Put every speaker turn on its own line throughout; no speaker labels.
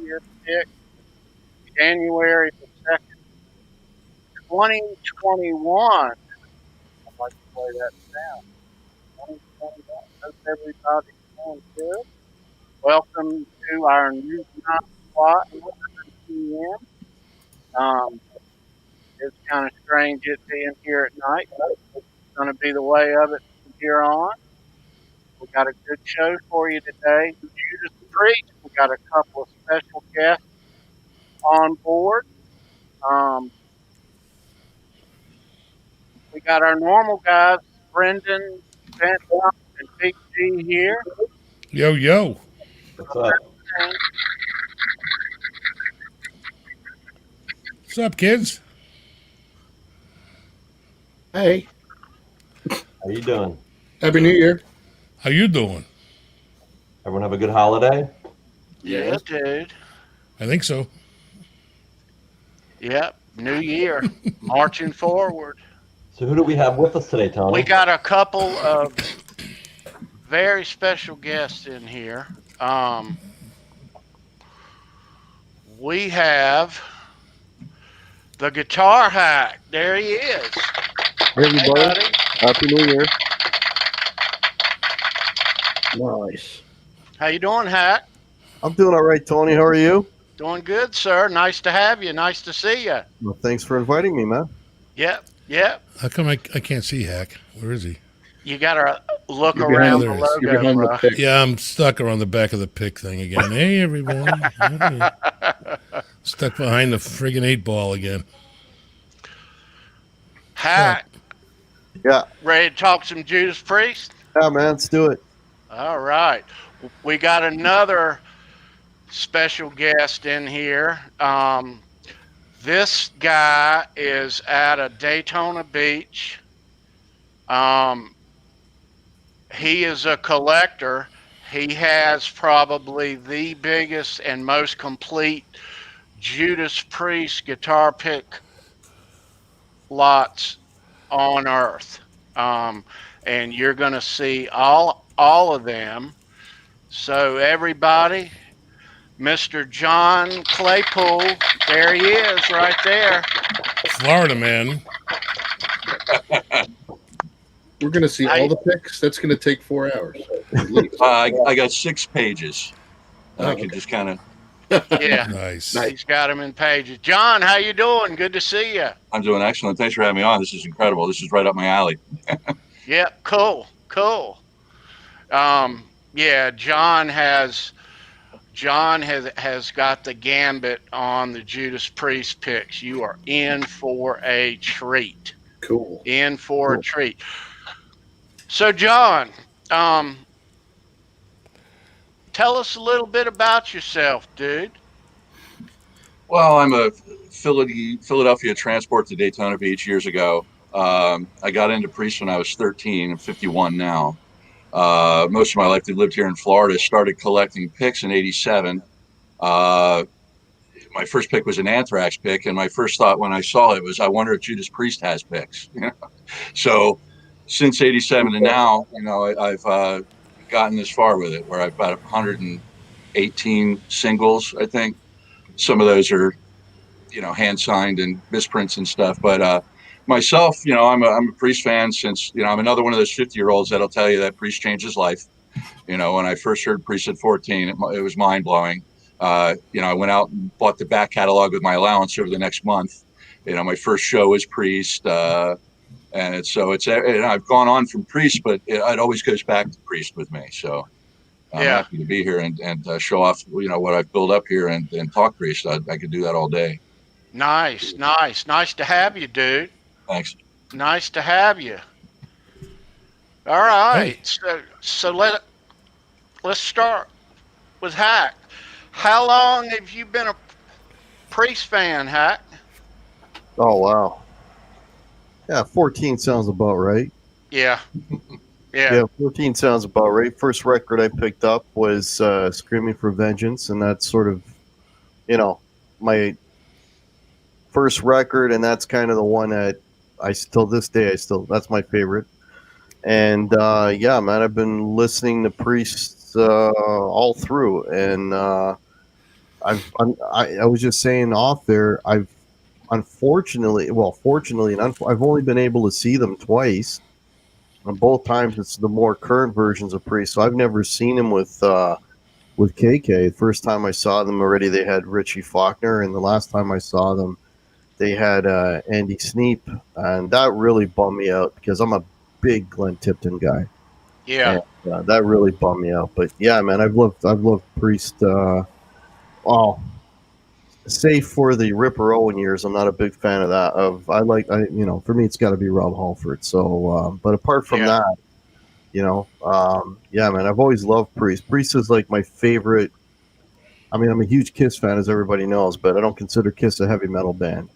30th pick, January the 2nd, 2021. I'd like to play that down. 2021. Hope everybody's doing good. Welcome to our new time slot, 11 p.m. It's kind of strange it being here at night, but it's going to be the way of it from here on. We got a good show for you today. Judas Priest. We got a couple of special guests on board. We got our normal guys, Brendan, Benton, and Big G here.
Yo, yo.
What's up?
What's up, kids?
Hey,
How you doing?
Happy New Year.
How you doing?
Everyone have a good holiday?
Yeah, dude.
I think so.
Yep. New year. Marching forward.
So who do we have with us today, Tony?
We got a couple of very special guests in here. We have the Guitar Hack. There he is.
Hey, everybody.
buddy.
Happy New Year.
Nice.
How you doing, Hack?
I'm doing all right, Tony. How are you?
Doing good, sir. Nice to have you. Nice to see you.
Well, thanks for inviting me, man.
Yep.
How come I can't see Hack? Where is he?
You got to look
You're
around
behind-
the
there he is.
You're
logo,
behind the
bro.
pick.
Yeah, I'm stuck around the back of the pick thing again. Hey, everyone. Stuck behind the friggin' 8-ball again.
Hack,
Yeah.
ready to talk some Judas Priest?
Yeah, man. Let's do it.
All right. We got another special guest in here. This guy is out of Daytona Beach. He is a collector. He has probably the biggest and most complete Judas Priest guitar pick lots on earth. And you're going to see all of them. So everybody, Mr. John Claypool, there he is right there.
Florida man.
We're going to see all the picks. That's going to take 4 hours. At least.
I got 6 pages. I can just kind of.
Yeah,
Nice.
he's got them in pages. John, how you doing? Good to see you.
I'm doing excellent. Thanks for having me on. This is incredible. This is right up my alley.
Yep, cool. Yeah, John has got the gambit on the Judas Priest picks. You are in for a treat.
Cool.
In for a treat. So, John, tell us a little bit about yourself, dude.
Well, I'm a Philadelphia transport to Daytona Beach years ago. I got into Priest when I was 13. I'm 51 now. Most of my life, I lived here in Florida. Started collecting picks in '87. My first pick was an Anthrax pick, and my first thought when I saw it was, I wonder if Judas Priest has picks. So, since '87 to now, I've gotten this far with it, where I've got 118 singles. I think some of those are, hand signed and misprints and stuff, but. Myself, I'm a Priest fan since, I'm another one of those 50-year-olds that'll tell you that Priest changed his life. When I first heard Priest at 14, it was mind blowing. I went out and bought the back catalog with my allowance over the next month. My first show was Priest. And I've gone on from Priest, but it always goes back to Priest with me. So I'm happy to be here and show off, what I've built up here and talk Priest. I could do that all day.
Nice to have you, dude.
Thanks.
Nice to have you. All right.
Hey.
So let's start with Hack. How long have you been a Priest fan, Hack?
Oh, wow. Yeah, 14 sounds about right.
Yeah.
Yeah, 14 sounds about right. First record I picked up was Screaming for Vengeance, and that's sort of, my first record, and that's kind of the one that that's my favorite. And yeah, man, I've been listening to Priest all through, and I was just saying off there. I've fortunately, I've only been able to see them twice. And both times, it's the more current versions of Priest. So I've never seen him with KK. The first time I saw them already, they had Richie Faulkner, and the last time I saw them, they had Andy Sneap, and that really bummed me out because I'm a big Glenn Tipton guy.
Yeah.
And, that really bummed me out. But yeah, man, I've loved Priest. Save for the Ripper Owen years, I'm not a big fan of that. For me, it's got to be Rob Halford. So, but apart from that, yeah, man, I've always loved Priest. Priest is like my favorite. I mean, I'm a huge Kiss fan, as everybody knows, but I don't consider Kiss a heavy metal band.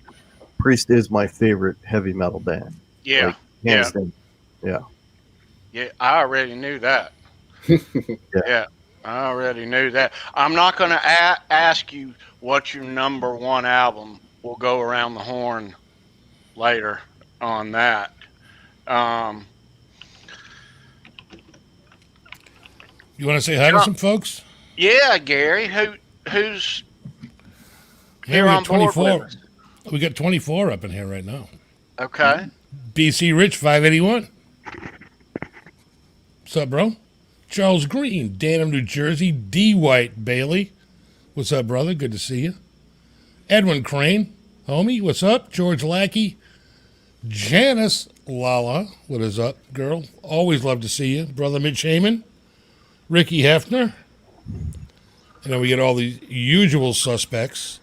Priest is my favorite heavy metal band.
Yeah.
Like, hands down. Yeah.
Yeah. I already knew that. Yeah. I already knew that. I'm not going to ask you what's your number one album. We'll go around the horn later on that.
You want to say hi to some folks?
Yeah, Gary. Who's
here
on board
24.
with us?
We got 24 up in here right now.
Okay.
BC Rich 581. What's up, bro? Charles Green, Danham, New Jersey. D. White Bailey. What's up, brother? Good to see you. Edwin Crane, homie. What's up? George Lackey. Janice Lala. What is up, girl? Always love to see you. Brother Mitch Heyman. Ricky Hefner. And then we get all the usual suspects.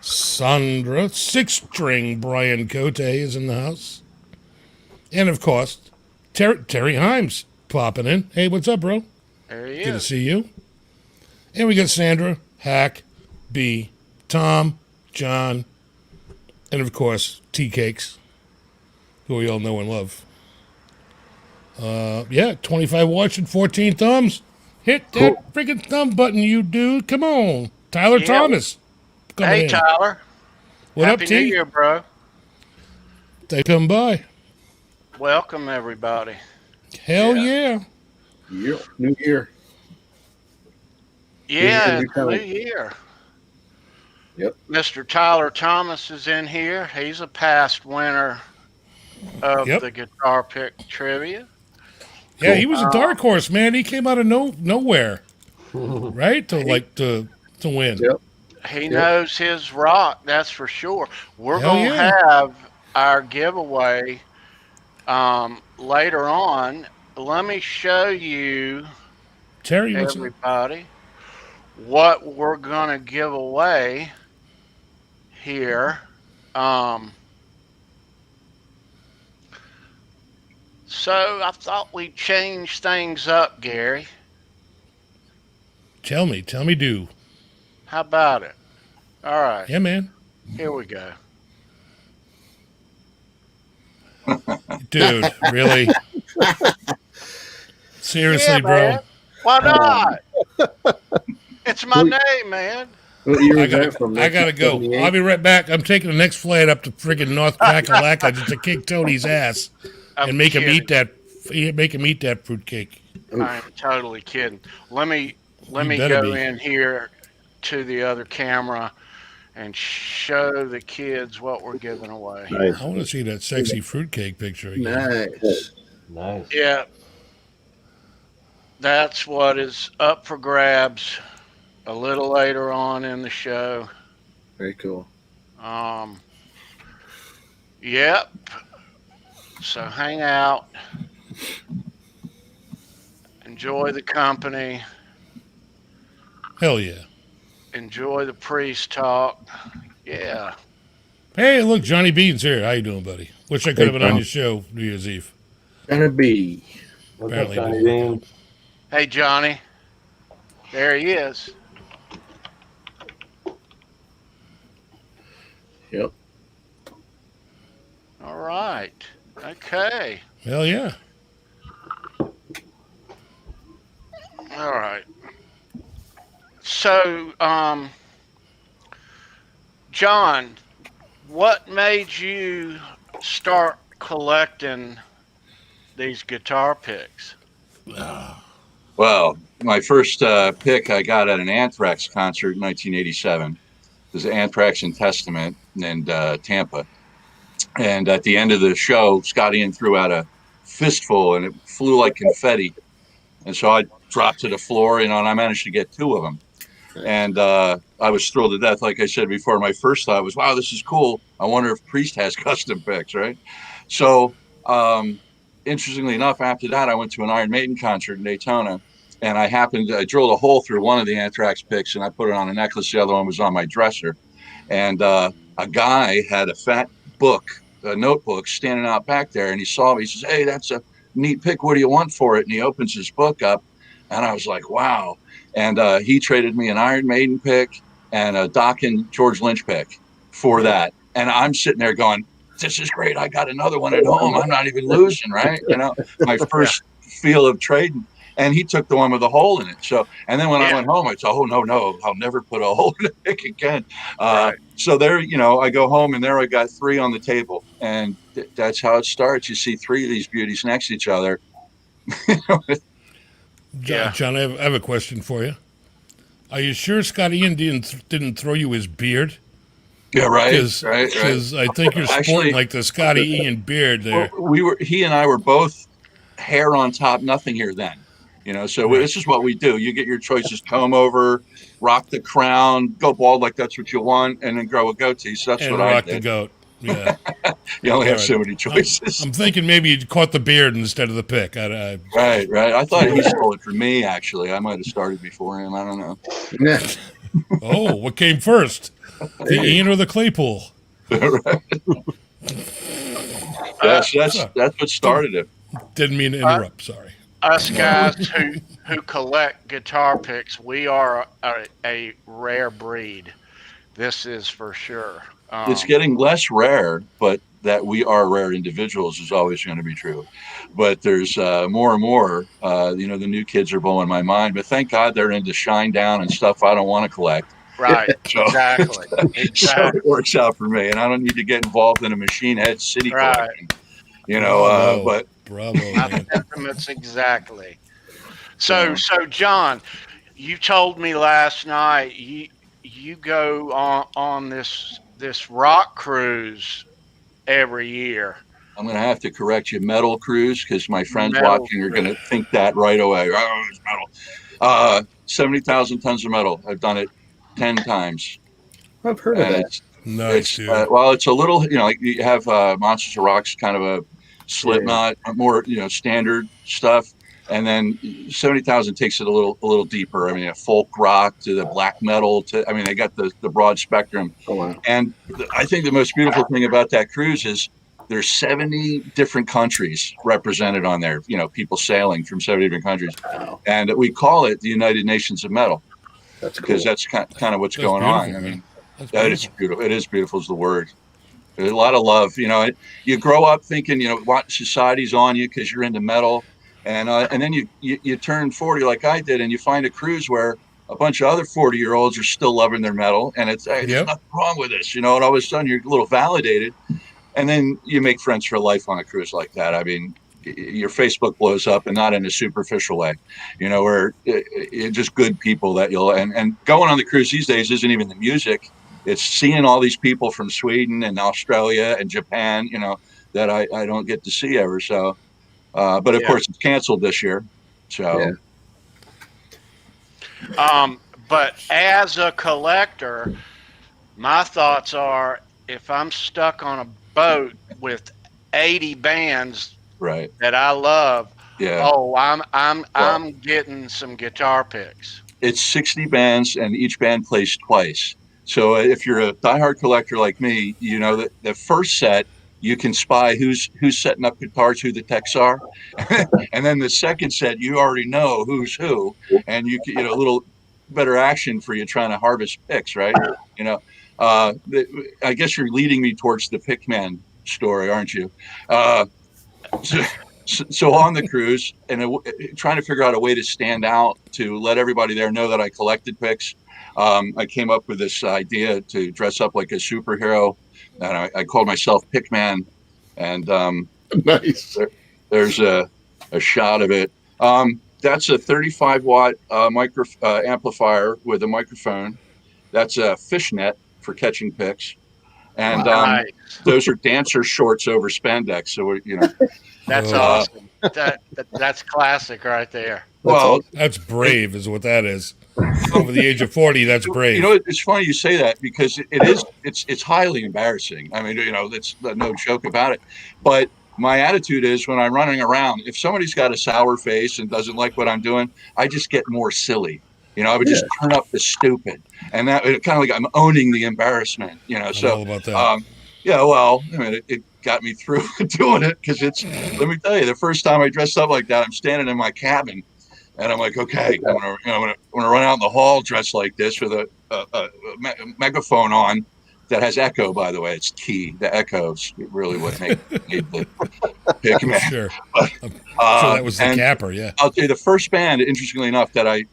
Sandra. Six-string Brian Cote is in the house. And, of course, Terry Himes popping in. Hey, what's up, bro?
There he is.
Good to see you. And we got Sandra, Hack, B, Tom, John, and, of course, T-Cakes, who we all know and love. 25 watching, 14 thumbs. Hit that freaking thumb button, you dude. Come on. Tyler Thomas.
Hey, Tyler.
What
Happy
up,
New
T?
Year, bro.
They come by.
Welcome, everybody.
Hell yeah.
Yep. New Year.
Yeah,
New
year.
Yep.
Mr. Tyler Thomas is in here. He's a past winner of the Guitar Pick Trivia.
Yeah, he was a dark horse, man. He came out of nowhere, right? To win.
Yep.
He knows his rock, that's for sure. We're
Hell
going to have our giveaway later on. Let me show you,
Terry,
everybody, what we're going to give away here. So I thought we'd change things up, Gary.
Tell me, do.
How about it? All right.
Yeah, man.
Here we go.
Dude, really? Seriously, bro?
Man. Why not? It's my name, man.
I gotta go. I'll be right back. I'm taking the next flight up to friggin' North Kakalaka just to kick Tony's ass and make him eat that fruitcake.
I'm totally kidding. Let me go in here to the other camera and show the kids what we're giving away.
Nice. I want to see that sexy fruitcake picture again.
Nice.
Yeah. That's what is up for grabs a little later on in the show.
Very cool.
Yep. So hang out. Enjoy the company.
Hell yeah.
Enjoy the priest talk. Yeah.
Hey, look, Johnny Bean's here. How you doing, buddy? Wish I could have been on your show New Year's Eve.
Gonna be.
What's up, Johnny Bean?
Hey, Johnny. There he is.
Yep.
All right. Okay.
Hell yeah.
All right. So, John, what made you start collecting these guitar picks?
Well, my first pick I got at an Anthrax concert in 1987. It was Anthrax and Testament in Tampa. And at the end of the show, Scott Ian threw out a fistful and it flew like confetti. And so I dropped to the floor, and I managed to get 2 of them. And I was thrilled to death. Like I said before, my first thought was, wow, this is cool. I wonder if Priest has custom picks, right? So interestingly enough, after that, I went to an Iron Maiden concert in Daytona. And I drilled a hole through one of the Anthrax picks, and I put it on a necklace. The other one was on my dresser. And a guy had a fat a notebook standing out back there, and he saw me. He says, "Hey, that's a neat pick. What do you want for it?" And he opens his book up, and I was like, wow. And he traded me an Iron Maiden pick and a Doc and George Lynch pick for that. And I'm sitting there going, this is great. I got another one at home. I'm not even losing, right? My first feel of trading. And he took the one with a hole in it. So, and then when I went home, I said, oh, no, I'll never put a hole in a pick again. So there, I go home, and there I got 3 on the table. And that's how it starts. You see 3 of these beauties next to each other.
John, I have a question for you. Are you sure Scott Ian didn't throw you his beard?
Yeah, right.
Because I think you're sporting like the Scotty Ian beard there.
Well, he and I were both hair on top, nothing here then. So this is what we do. You get your choices: comb over, rock the crown, go bald like that's what you want, and then grow a goatee. So that's what I did.
Rock the goat. Yeah.
You only have so many choices.
I'm thinking maybe you caught the beard instead of the pick.
Right. I thought he stole it from me, actually. I might have started before him. I don't know.
Oh, what came first? The Ian or the Claypool?
That's what started it.
Didn't mean to interrupt. Sorry.
Us guys who collect guitar picks, we are a rare breed. This is for sure.
It's getting less rare, but that we are rare individuals is always going to be true. But there's more and more. The new kids are blowing my mind. But thank God they're into Shine Down and stuff I don't want to collect.
Right. So, exactly.
So it works out for me, and I don't need to get involved in a Machine Head City collection. But
bravo, man.
Sentiments exactly. So John, you told me last night you go on this rock cruise every year.
I'm going to have to correct you, metal cruise, because my friends watching are going to think that right away. Oh, it's metal. 70,000 tons of metal. I've done it 10 times.
I've heard of that.
Nice, dude.
It's a little, like you have Monsters of Rock's kind of a Slipknot, more, standard stuff. And then 70,000 takes it a little deeper. I mean, a folk rock to the black metal they got the broad spectrum.
Oh, wow.
And I think the most beautiful thing about that cruise is there's 70 different countries represented on there, people sailing from 70 different countries.
Wow.
And we call it the United Nations of Metal.
That's cool.
Because that's kind of what's going on. I mean, that is beautiful. It is beautiful is the word. There's a lot of love. You grow up thinking, what society's on you because you're into metal. And then you turn 40 like I did, and you find a cruise where a bunch of other 40-year-olds are still loving their metal, and it's there's nothing wrong with this, and all of a sudden you're a little validated, and then you make friends for life on a cruise like that. I mean, your Facebook blows up, and not in a superficial way, where it's just good people that you'll and going on the cruise these days isn't even the music; it's seeing all these people from Sweden and Australia and Japan, that I don't get to see ever. So. But of course, it's canceled this year. So,
but as a collector, my thoughts are: if I'm stuck on a boat with 80 bands that I love, I'm getting some guitar picks.
It's 60 bands, and each band plays twice. So if you're a diehard collector like me, that the first set. You can spy who's setting up guitars, who the techs are, and then the second set you already know who's who, and you get a little better action for you trying to harvest picks, right? I guess you're leading me towards the Pickman story, aren't you? So on the cruise and trying to figure out a way to stand out to let everybody there know that I collected picks. I came up with this idea to dress up like a superhero. And I called myself Pickman, and
nice.
There's a shot of it. That's a 35 watt amplifier with a microphone. That's a fishnet for catching picks, and
Nice.
those are dancer shorts over spandex. So
That's awesome. That's classic right there.
well,
that's brave, is what that is. Over the age of 40, that's brave.
You know, it's funny you say that because it's highly embarrassing. I mean, that's no joke about it. But my attitude is when I'm running around, if somebody's got a sour face and doesn't like what I'm doing, I just get more silly. I would just turn up the stupid, and that kind of like I'm owning the embarrassment.
I'm all about that.
Yeah, well, I mean, it got me through doing it because let me tell you, the first time I dressed up like that, I'm standing in my cabin. And I'm like, okay, I'm gonna run out in the hall dressed like this with a megaphone on that has echo. By the way, it's key. The echoes really what made the pick man.
Sure, I'm sure that was the capper. Yeah,
I'll tell you, the first band, interestingly enough, that I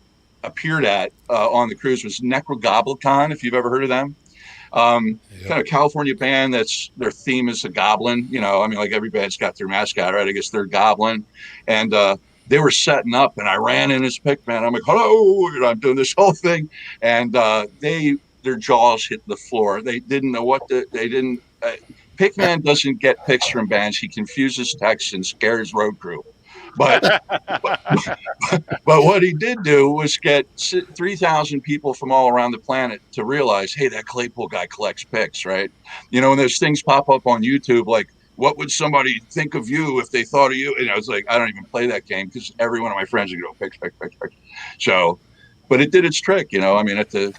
appeared at on the cruise was Necrogoblicon. If you've ever heard of them, kind of California band that's their theme is a goblin. I mean, like every band's got their mascot, right? I guess they're goblin, and they were setting up, and I ran in as Pickman. I'm like, hello, I'm doing this whole thing, and their jaws hit the floor. They didn't know what they didn't. Pickman doesn't get picks from bands. He confuses texts and scares road crew. But what he did do was get 3,000 people from all around the planet to realize, hey, that Claypool guy collects picks, right? And those things pop up on YouTube like, what would somebody think of you if they thought of you? And I was like, I don't even play that game because every one of my friends would go picks. So, but it did its trick, I mean, at the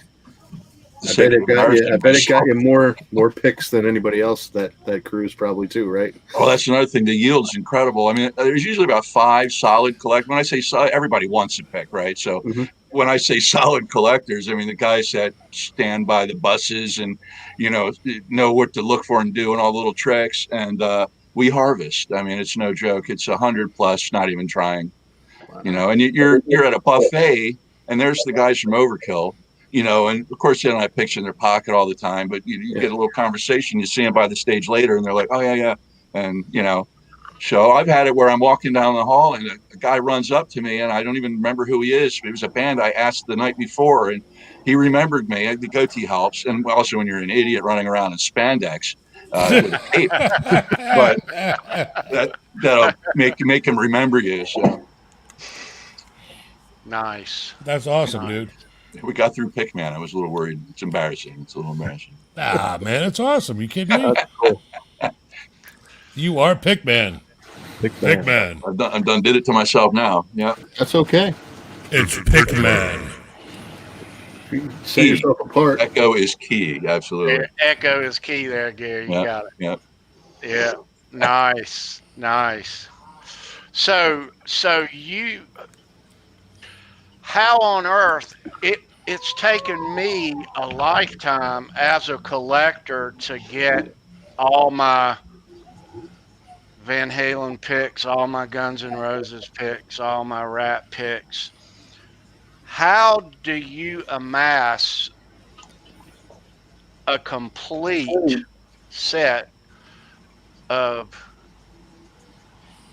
I bet it got you more picks than anybody else that cruise probably too, right?
Oh, that's another thing. The yield's incredible. I mean, there's usually about 5 solid collectors. When I say solid, everybody wants a pick, right? So when I say solid collectors, I mean the guys that stand by the buses and know what to look for and do and all the little tricks. And we harvest. I mean, it's no joke. It's 100 plus, not even trying. And you're at a buffet, and there's the guys from Overkill. And of course they don't have picks in their pocket all the time, but you get a little conversation. You see them by the stage later, and they're like, "Oh yeah," and So I've had it where I'm walking down the hall, and a guy runs up to me, and I don't even remember who he is. It was a band I asked the night before, and he remembered me. The goatee helps, and also when you're an idiot running around in spandex with a cape, but that'll make him remember you. So
nice.
That's awesome, dude.
We got through Pickman. I was a little worried. It's embarrassing. It's a little embarrassing.
Ah, man, it's awesome. You kidding me? You are Pickman. Pickman.
I'm done. Did it to myself now. Yeah.
That's okay.
It's Pickman.
Set yourself apart.
Echo is key. Absolutely.
Yeah, echo is key there, Gary. You got it.
Yeah.
Yeah. Nice. So you, how on earth it's taken me a lifetime as a collector to get all my Van Halen picks, all my Guns N' Roses picks, all my Rat picks. How do you amass a complete set of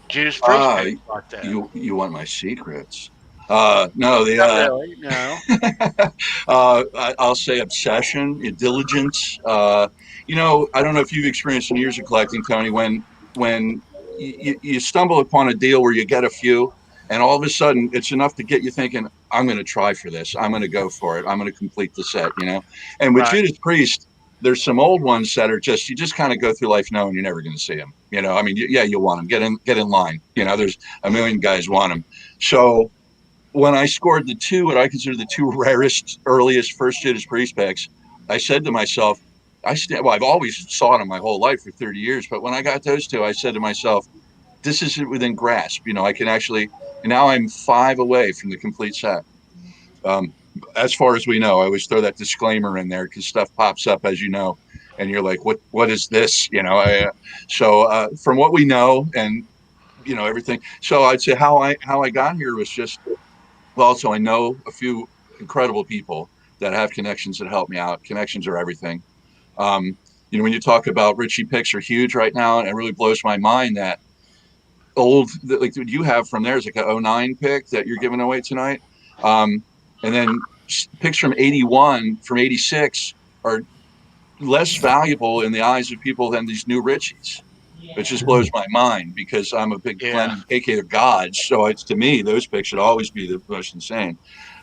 Judas Priest picks like that?
You want my secrets? No, not
really, no.
I'll say obsession, diligence. I don't know if you've experienced in years of collecting, Tony, when you stumble upon a deal where you get a few, and all of a sudden it's enough to get you thinking, I'm going to try for this. I'm going to go for it. I'm going to complete the set, And with Judas Priest, there's some old ones that are you just kind of go through life knowing you're never going to see them. I mean, you'll want them. Get in line. There's a million guys want them. So when I scored what I consider the 2 rarest, earliest first Judas Priest picks, I said to myself, I've always sought them my whole life for 30 years, but when I got those 2, I said to myself, this is within grasp. I can actually, and now I'm 5 away from the complete set. As far as we know, I always throw that disclaimer in there because stuff pops up, as you know, and you're like, what is this? So from what we know and, everything. So I'd say how I got here was just, so I know a few incredible people that have connections that help me out. Connections are everything. When you talk about Rikki picks are huge right now, and it really blows my mind that old, like what you have from there is like a 09 pick that you're giving away tonight. And then picks from 81, from 86 are less valuable in the eyes of people than these new Ritchies. It just blows my mind because I'm a big Glenn and KK of gods. So it's, to me, those picks should always be the most insane.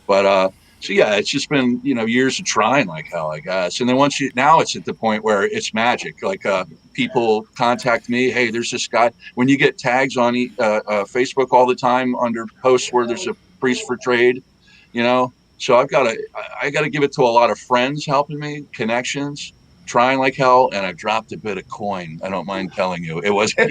But so yeah, it's just been, you know, years of trying like hell, I guess. And then now it's at the point where it's magic. Like people contact me, hey, there's this guy. When you get tags on Facebook all the time under posts where there's a priest for trade, you know. So I got to give it to a lot of friends helping me, connections, trying like hell, and I dropped a bit of coin. I don't mind telling you, it was it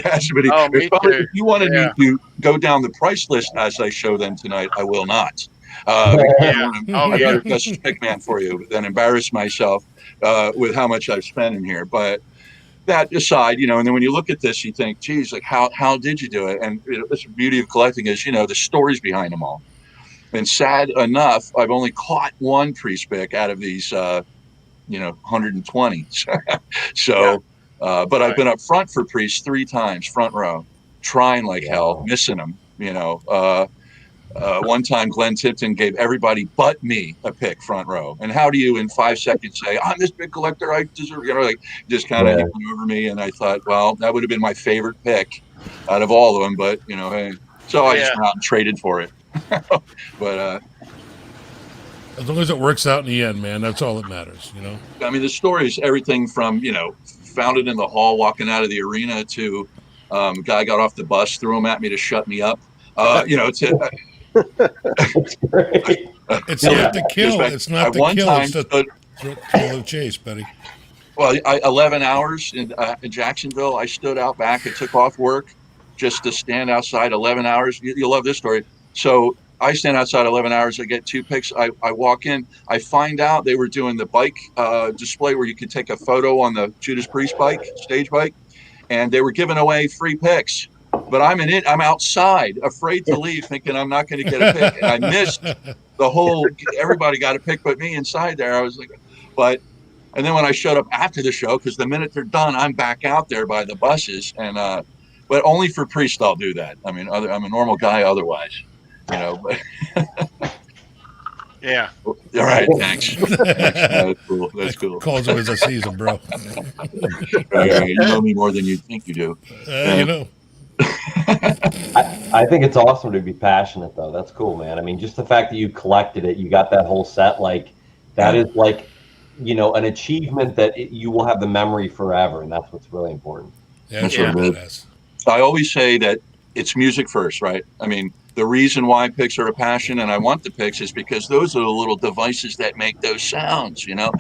has to be. If you wanted me to go down the price list as I show them tonight, I will not. I'd rather just Pickman for you than embarrass myself with how much I've spent in here. But that aside, you know, and then when you look at this, you think, geez, like how did you do it? And you know, that's the beauty of collecting is, you know, the stories behind them all. And sad enough, I've only caught one priest pick out of these, 120. So, but I've been up front for priests 3 times, front row, trying like hell, missing them, you know. One time Glenn Tipton gave everybody but me a pick front row. And how do you in 5 seconds say, I'm this big collector, I deserve, you know, like just kind of went over me. And I thought, well, that would have been my favorite pick out of all of them. But, you know, hey, so I just went out and traded for it. But
as long as it works out in the end, man, that's all that matters, you know.
I mean, the story is everything from, you know, found it in the hall walking out of the arena to guy got off the bus, threw him at me to shut me up. You know, it's
not the kill. It's not the kill. It's the chase, buddy.
Well, 11 hours in Jacksonville. I stood out back and took off work just to stand outside 11 hours. You'll love this story. So I stand outside 11 hours. I get 2 picks. I walk in. I find out they were doing the bike display where you could take a photo on the Judas Priest bike, stage bike, and they were giving away free picks. But I'm outside, afraid to leave, thinking I'm not going to get a pick. And I missed the whole. Everybody got a pick, but me inside there. I was like, and then when I showed up after the show, because the minute they're done, I'm back out there by the buses, and but only for Priest I'll do that. I mean, I'm a normal guy otherwise. You know, but
yeah.
All right, thanks. That's cool. That's cool.
Calls him as I sees him, bro.
You know me more than you think you do.
You know.
I think it's awesome to be passionate, though. That's cool, man. I mean, just the fact that you collected it, you got that whole set, like that is like, you know, an achievement that you will have the memory forever, and that's what's really important.
Yeah, that's really badass.
I always say that it's music first, right? I mean, the reason why picks are a passion and I want the picks is because those are the little devices that make those sounds, you know?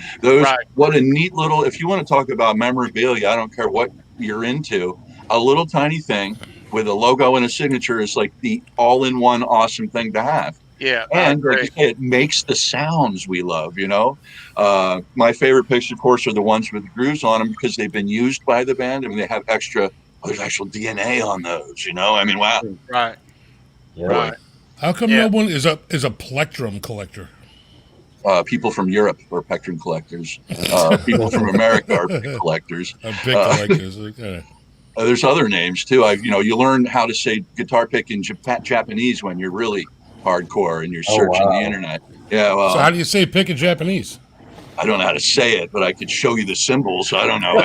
What a neat little, if you want to talk about memorabilia, I don't care what you're into, a little tiny thing with a logo and a signature is like the all-in-one awesome thing to have.
Yeah.
And like you say, it makes the sounds we love, you know? My favorite picks, of course, are the ones with the grooves on them because they've been used by the band. I mean, they have there's actual DNA on those, you know? I mean, wow.
Right.
Yeah.
Right.
How come no one is a plectrum collector?
People from Europe are plectrum collectors. People from America are pick collectors.
Pick collectors. Okay.
There's other names too. You learn how to say guitar pick in Japanese when you're really hardcore and you're searching the internet. Yeah. Well,
so how do you say pick in Japanese?
I don't know how to say it, but I could show you the symbols. I don't know.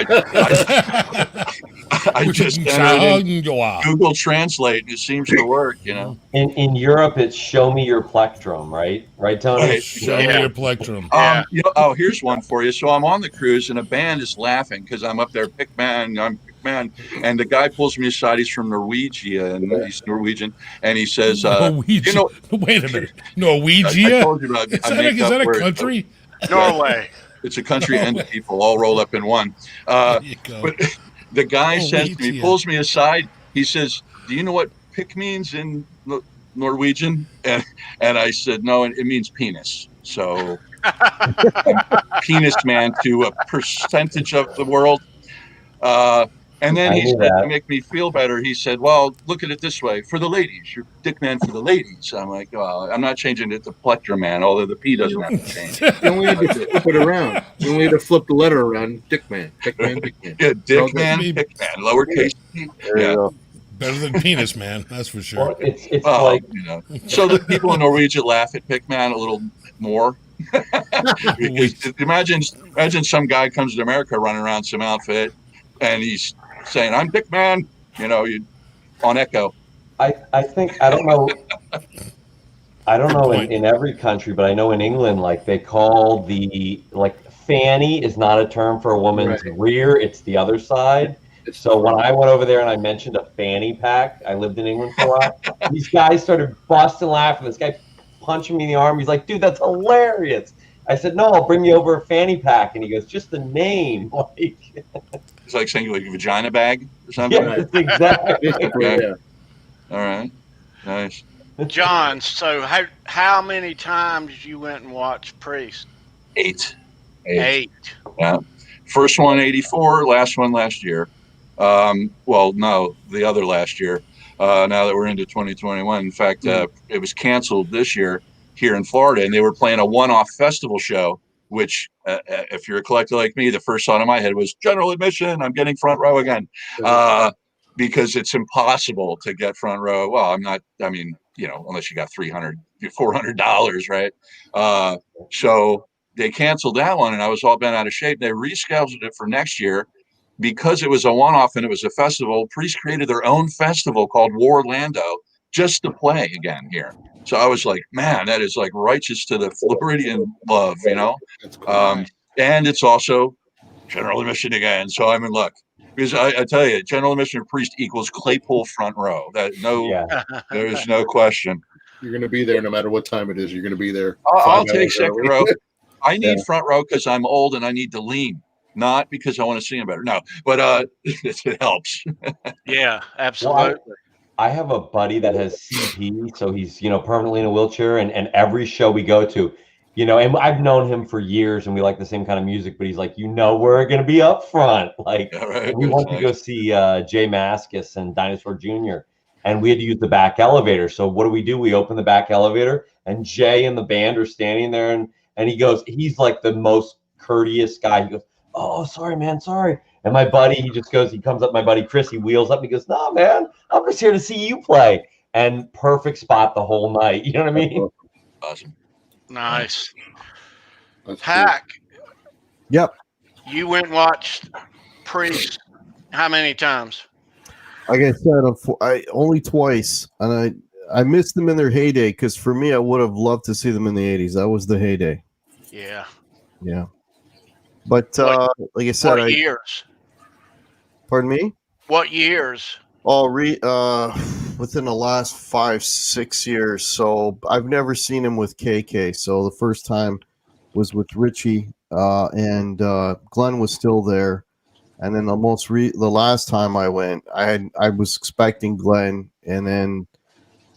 I just entered in Google Translate, and it seems to work. You know.
In Europe, it's show me your plectrum, right? Right, Tony?
Right.
Show me your plectrum.
Here's one for you. So I'm on the cruise, and a band is laughing because I'm up there, Pickman, and the guy pulls me aside. He's from Norwegia, and he's Norwegian, and he says,
Norwegian.
"You know,
wait a minute, Norwegia?
I told you about.
Is that a country?
Norway.
It's a country and people all rolled up in one. But the guy says to me, pulls me aside. He says, "Do you know what pick means in Norwegian?" And I said, "No, it means penis." So, penis man to a percentage of the world. And then he said, to make me feel better, he said, "Well, look at it this way. For the ladies, you're dick man for the ladies." I'm like, "Well, I'm not changing it to plectrum man, although the P doesn't have to change."
You only had to flip it around. You only had to flip the letter around. Dick man, dick man, dick man.
Yeah, dick man, pick man, lowercase p. Yeah.
Better than penis, man. That's for sure.
Well, it's like
so the people in Norwegian laugh at Pickman a little more. imagine some guy comes to America running around some outfit, and he's saying, "I'm Pickman," on Echo.
I think I don't know. I don't
Good
know
point.
in every country, but I know in England, like they call fanny is not a term for a woman's rear; it's the other side. So when I went over there and I mentioned a fanny pack, I lived in England for a while. These guys started busting laughing. This guy punching me in the arm. He's like, "Dude, that's hilarious." I said, "No, I'll bring you over a fanny pack," and he goes, "Just the name." Like
it's like saying like a vagina bag or something.
Yeah, exactly.
Okay. Yeah. All right. Nice.
John, so how many times you went and watched Priest?
8.
Yeah.
First one 84, last one last year. Well, no, the other last year. Now that we're into 2021, in fact, it was canceled this year here in Florida, and they were playing a one-off festival show. Which, if you're a collector like me, the first thought in my head was general admission. I'm getting front row again, because it's impossible to get front row. Well, I'm not. I mean, unless you got $300, $400, right? So they canceled that one, and I was all bent out of shape. They rescheduled it for next year because it was a one-off and it was a festival. Priest created their own festival called Warlando just to play again here. So I was like, man, that is like righteous to the Floridian love,
That's cool.
And it's also general admission again. So I'm in luck. Because I tell you, general admission of Priest equals Claypool front row. There's no question.
You're going to be there no matter what time it is. You're going to be there.
I'll take second row. I need front row because I'm old and I need to lean, not because I want to see him better. No, but it helps.
Yeah, absolutely.
Well, I have a buddy that has CP, so he's permanently in a wheelchair, and every show we go to, and I've known him for years, and we like the same kind of music. But he's like, we're gonna be up front. Like we went to go see Jay Mascis and Dinosaur Jr., and we had to use the back elevator. So what do? We open the back elevator, and Jay and the band are standing there, and he goes, he's like the most courteous guy. He goes, "Oh, sorry, man, sorry." And my buddy, he comes up, my buddy Chris, he wheels up and he goes, "No, man, I'm just here to see you play." And perfect spot the whole night. You know what I mean?
Awesome.
Nice.
That's
Hack.
Cool. Yep.
You went and watched Priest how many times?
Like I said, I only twice, and I missed them in their heyday, because for me, I would have loved to see them in the 80s. That was the heyday.
Yeah.
Yeah. But like I said,
what years?
Pardon me?
What years?
Within the last 5-6 years. So I've never seen him with KK. So the first time was with Rikki, and Glenn was still there. And then the last time I went, I was expecting Glenn, and then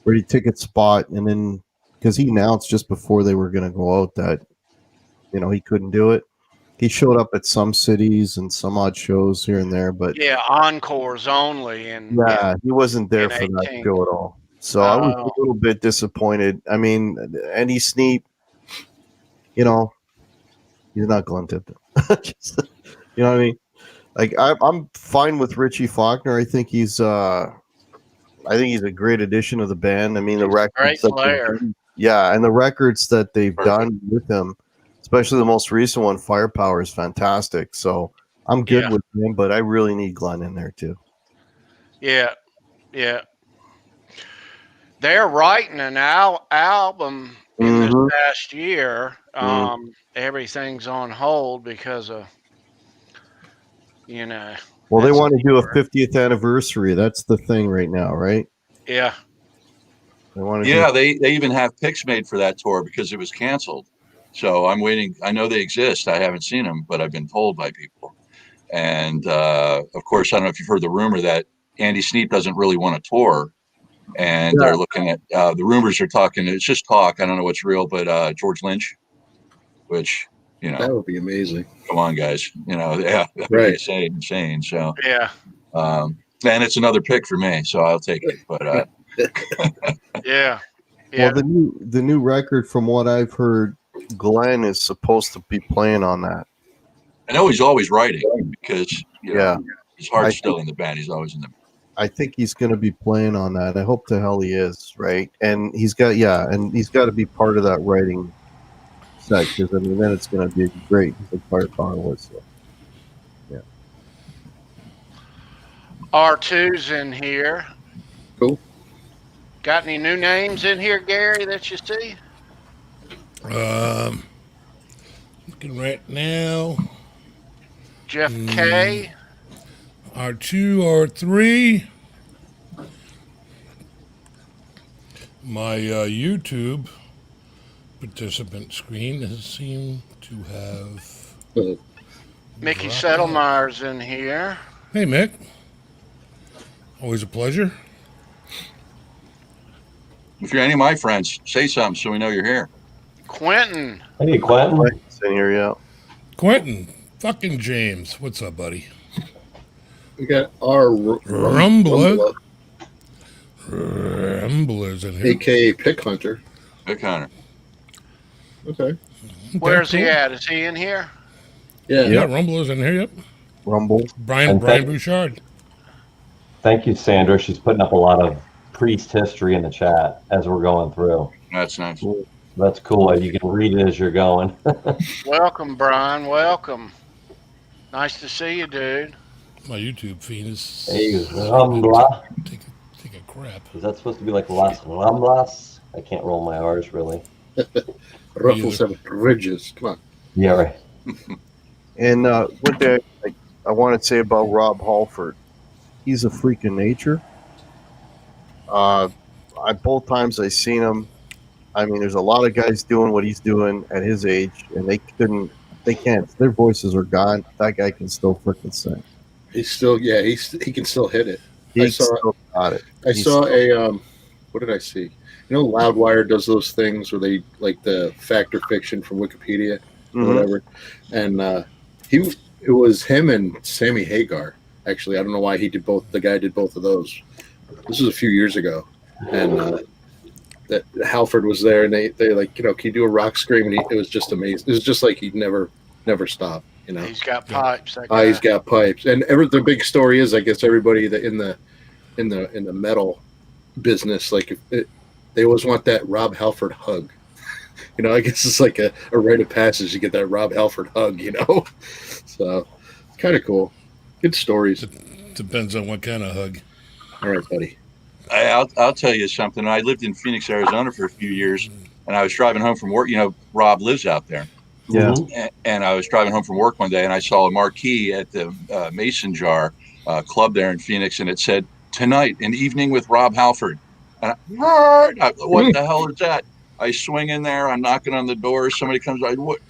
ready ticket spot, and then because he announced just before they were going to go out that he couldn't do it. He showed up at some cities and some odd shows here and there, but
encores only. And
he wasn't there for 18. That show at all. So I was a little bit disappointed. I mean, Andy Sneap, he's not Glenn Tipton. You know what I mean? Like I'm fine with Richie Faulkner. I think he's a great addition to the band. I mean, the records,
great player.
And the records that they've done with him. Especially the most recent one, Firepower, is fantastic. So I'm good with him, but I really need Glenn in there too.
Yeah. They're writing an album in this past year. Everything's on hold because of,
Well, they want to do a 50th anniversary. That's the thing right now, right?
Yeah.
They even have picks made for that tour because it was canceled. So I'm waiting. I know they exist. I haven't seen them, but I've been told by people. And of course, I don't know if you've heard the rumor that Andy Sneap doesn't really want to tour. And they're looking at the rumors are talking. It's just talk. I don't know what's real, but George Lynch, which,
that would be amazing.
Come on, guys. That would be insane. So, and it's another pick for me. So I'll take it. But
yeah.
Well, the new record, from what I've heard, Glenn is supposed to be playing on that.
I know he's always writing because his heart's still in the band. He's always in the.
I think he's going to be playing on that. I hope the hell he is, right? And he's got to be part of that writing set because I mean then it's going to be great. He's like Firepower was. So. Yeah.
R2's in here.
Cool.
Got any new names in here, Gary, that you see?
Looking right now.
Jeff K.
R2, R3. My YouTube participant screen has seemed to have.
Mickey Settlemeyer's in here.
Hey, Mick. Always a pleasure.
If you're any of my friends, say something so we know you're here.
Quentin.
Hey, Quentin.
It's in here, yeah.
Quentin, fucking James. What's up, buddy?
We got our
Rumbler. Rumbler's in here.
AKA Pick Hunter.
Pick Hunter.
Okay.
Where's he at? Is he in here?
Yeah, Rumbler's in here, yep.
Rumble.
Brian Bouchard.
Thank you, Sandra. She's putting up a lot of priest history in the chat as we're going through.
That's nice.
That's cool. You can read it as you're going.
Welcome, Brian. Welcome. Nice to see you, dude.
My YouTube feed is.
Hey, Rambla.
Take a crap.
Is that supposed to be like Las Ramblas? I can't roll my R's really.
Ruffles have ridges. Come on.
Yeah, right.
And what I want to say about Rob Halford, he's a freak of nature. Both times I seen him, I mean, there's a lot of guys doing what he's doing at his age, and they can't. Their voices are gone. That guy can still freaking sing.
He's still, he can still hit it.
He's still got it.
I saw what did I see? You know, Loudwire does those things where they like the fact or fiction from Wikipedia or whatever, and it was him and Sammy Hagar. Actually, I don't know why he did both. The guy did both of those. This was a few years ago, and that Halford was there, and they like, can you do a rock scream? And it was just amazing. It was just like he'd never stopped.
He's got pipes. That guy.
He's got pipes, and the big story is, I guess everybody that in the metal business, like they always want that Rob Halford hug. I guess it's like a rite of passage to get that Rob Halford hug. So it's kind of cool. Good stories.
Depends on what kind of hug.
All right, buddy.
I'll tell you something. I lived in Phoenix, Arizona for a few years, and I was driving home from work. Rob lives out there.
Yeah.
And I was driving home from work one day, and I saw a marquee at the Mason Jar club there in Phoenix, and it said, "Tonight, an evening with Rob Halford." And what the hell is that? I swing in there. I'm knocking on the door. Somebody comes.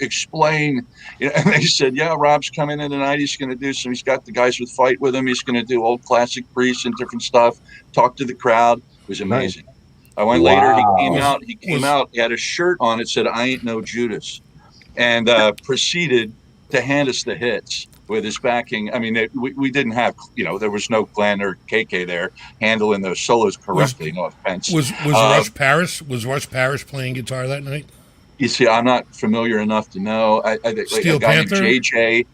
Explain. And they said, "Yeah, Rob's coming in tonight. He's going to do some. He's got the guys with Fight with him. He's going to do old classic Priest and different stuff. Talk to the crowd." It was amazing. Nice. I went later. He came out. He had a shirt on. It said, "I ain't no Judas," and proceeded to hand us the hits with his backing. I mean, we didn't have, there was no Glenn or KK there handling those solos correctly. No offense.
Was Rush Parrish? Was Rush Parrish playing guitar that night?
You see, I'm not familiar enough to know. I think like a guy named JJ.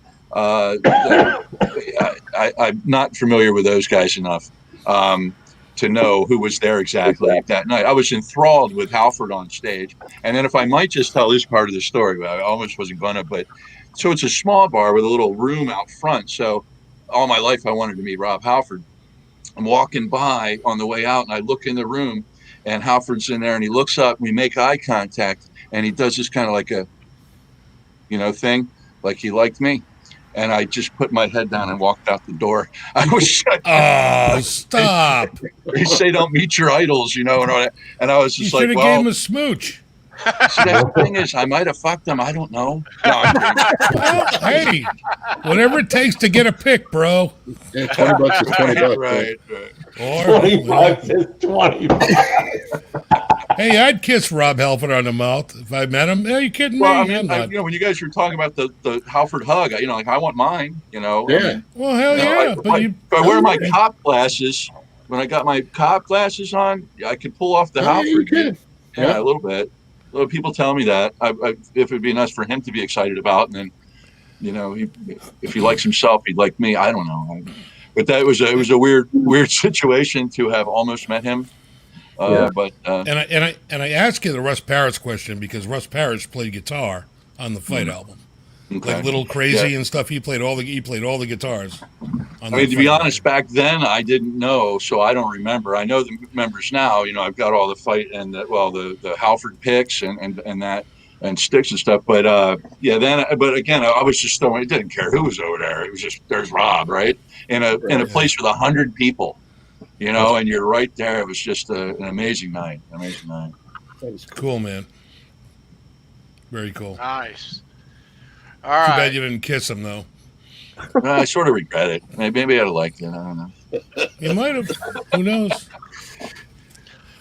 I'm not familiar with those guys enough to know who was there exactly that night. I was enthralled with Halford on stage. And then if I might just tell this part of the story, I almost wasn't going to, but so it's a small bar with a little room out front. So all my life I wanted to meet Rob Halford. I'm walking by on the way out, and I look in the room, and Halford's in there, and he looks up, we make eye contact, and he does this kind of like a, thing, like he liked me. And I just put my head down and walked out the door. I was
stop.
They say don't meet your idols, and all that. And I was just
you
like,
should have gave him a smooch.
See, the thing is, I might have fucked him. I don't know. No,
hey, whatever it takes to get a pick, bro.
Yeah, $20 is $20.
Right.
Or 25 is 25.
Hey, I'd kiss Rob Halford on the mouth if I met him. Are you kidding me?
Well, I mean, when you guys were talking about the Halford hug, I want mine.
Yeah.
I mean,
well, hell yeah.
If I wear my cop glasses, when I got my cop glasses on, I could pull off the Halford. Yeah, a little bit. People tell me that. If it'd be nice for him to be excited about, and then, if he likes himself, he'd like me. I don't know. But that was it was a weird situation to have almost met him. But
And I ask you the Russ Parrish question because Russ Parrish played guitar on the Fight album,
okay.
like Little Crazy and stuff. He played all the guitars.
I mean, to be honest, back then I didn't know, so I don't remember. I know the members now. You know, I've got all the Fight and the Halford picks and that and sticks and stuff. But but again, I was just throwing. It didn't care who was over there. It was just there's Rob, right, in a place with 100 people. You know, and you're right there. It was just an amazing night. Amazing night.
That was
Cool, man. Very cool.
Nice. All
Too
right.
bad you didn't kiss him, though.
I sort of regret it. Maybe I'd have liked it. I don't know.
You might have. Who knows?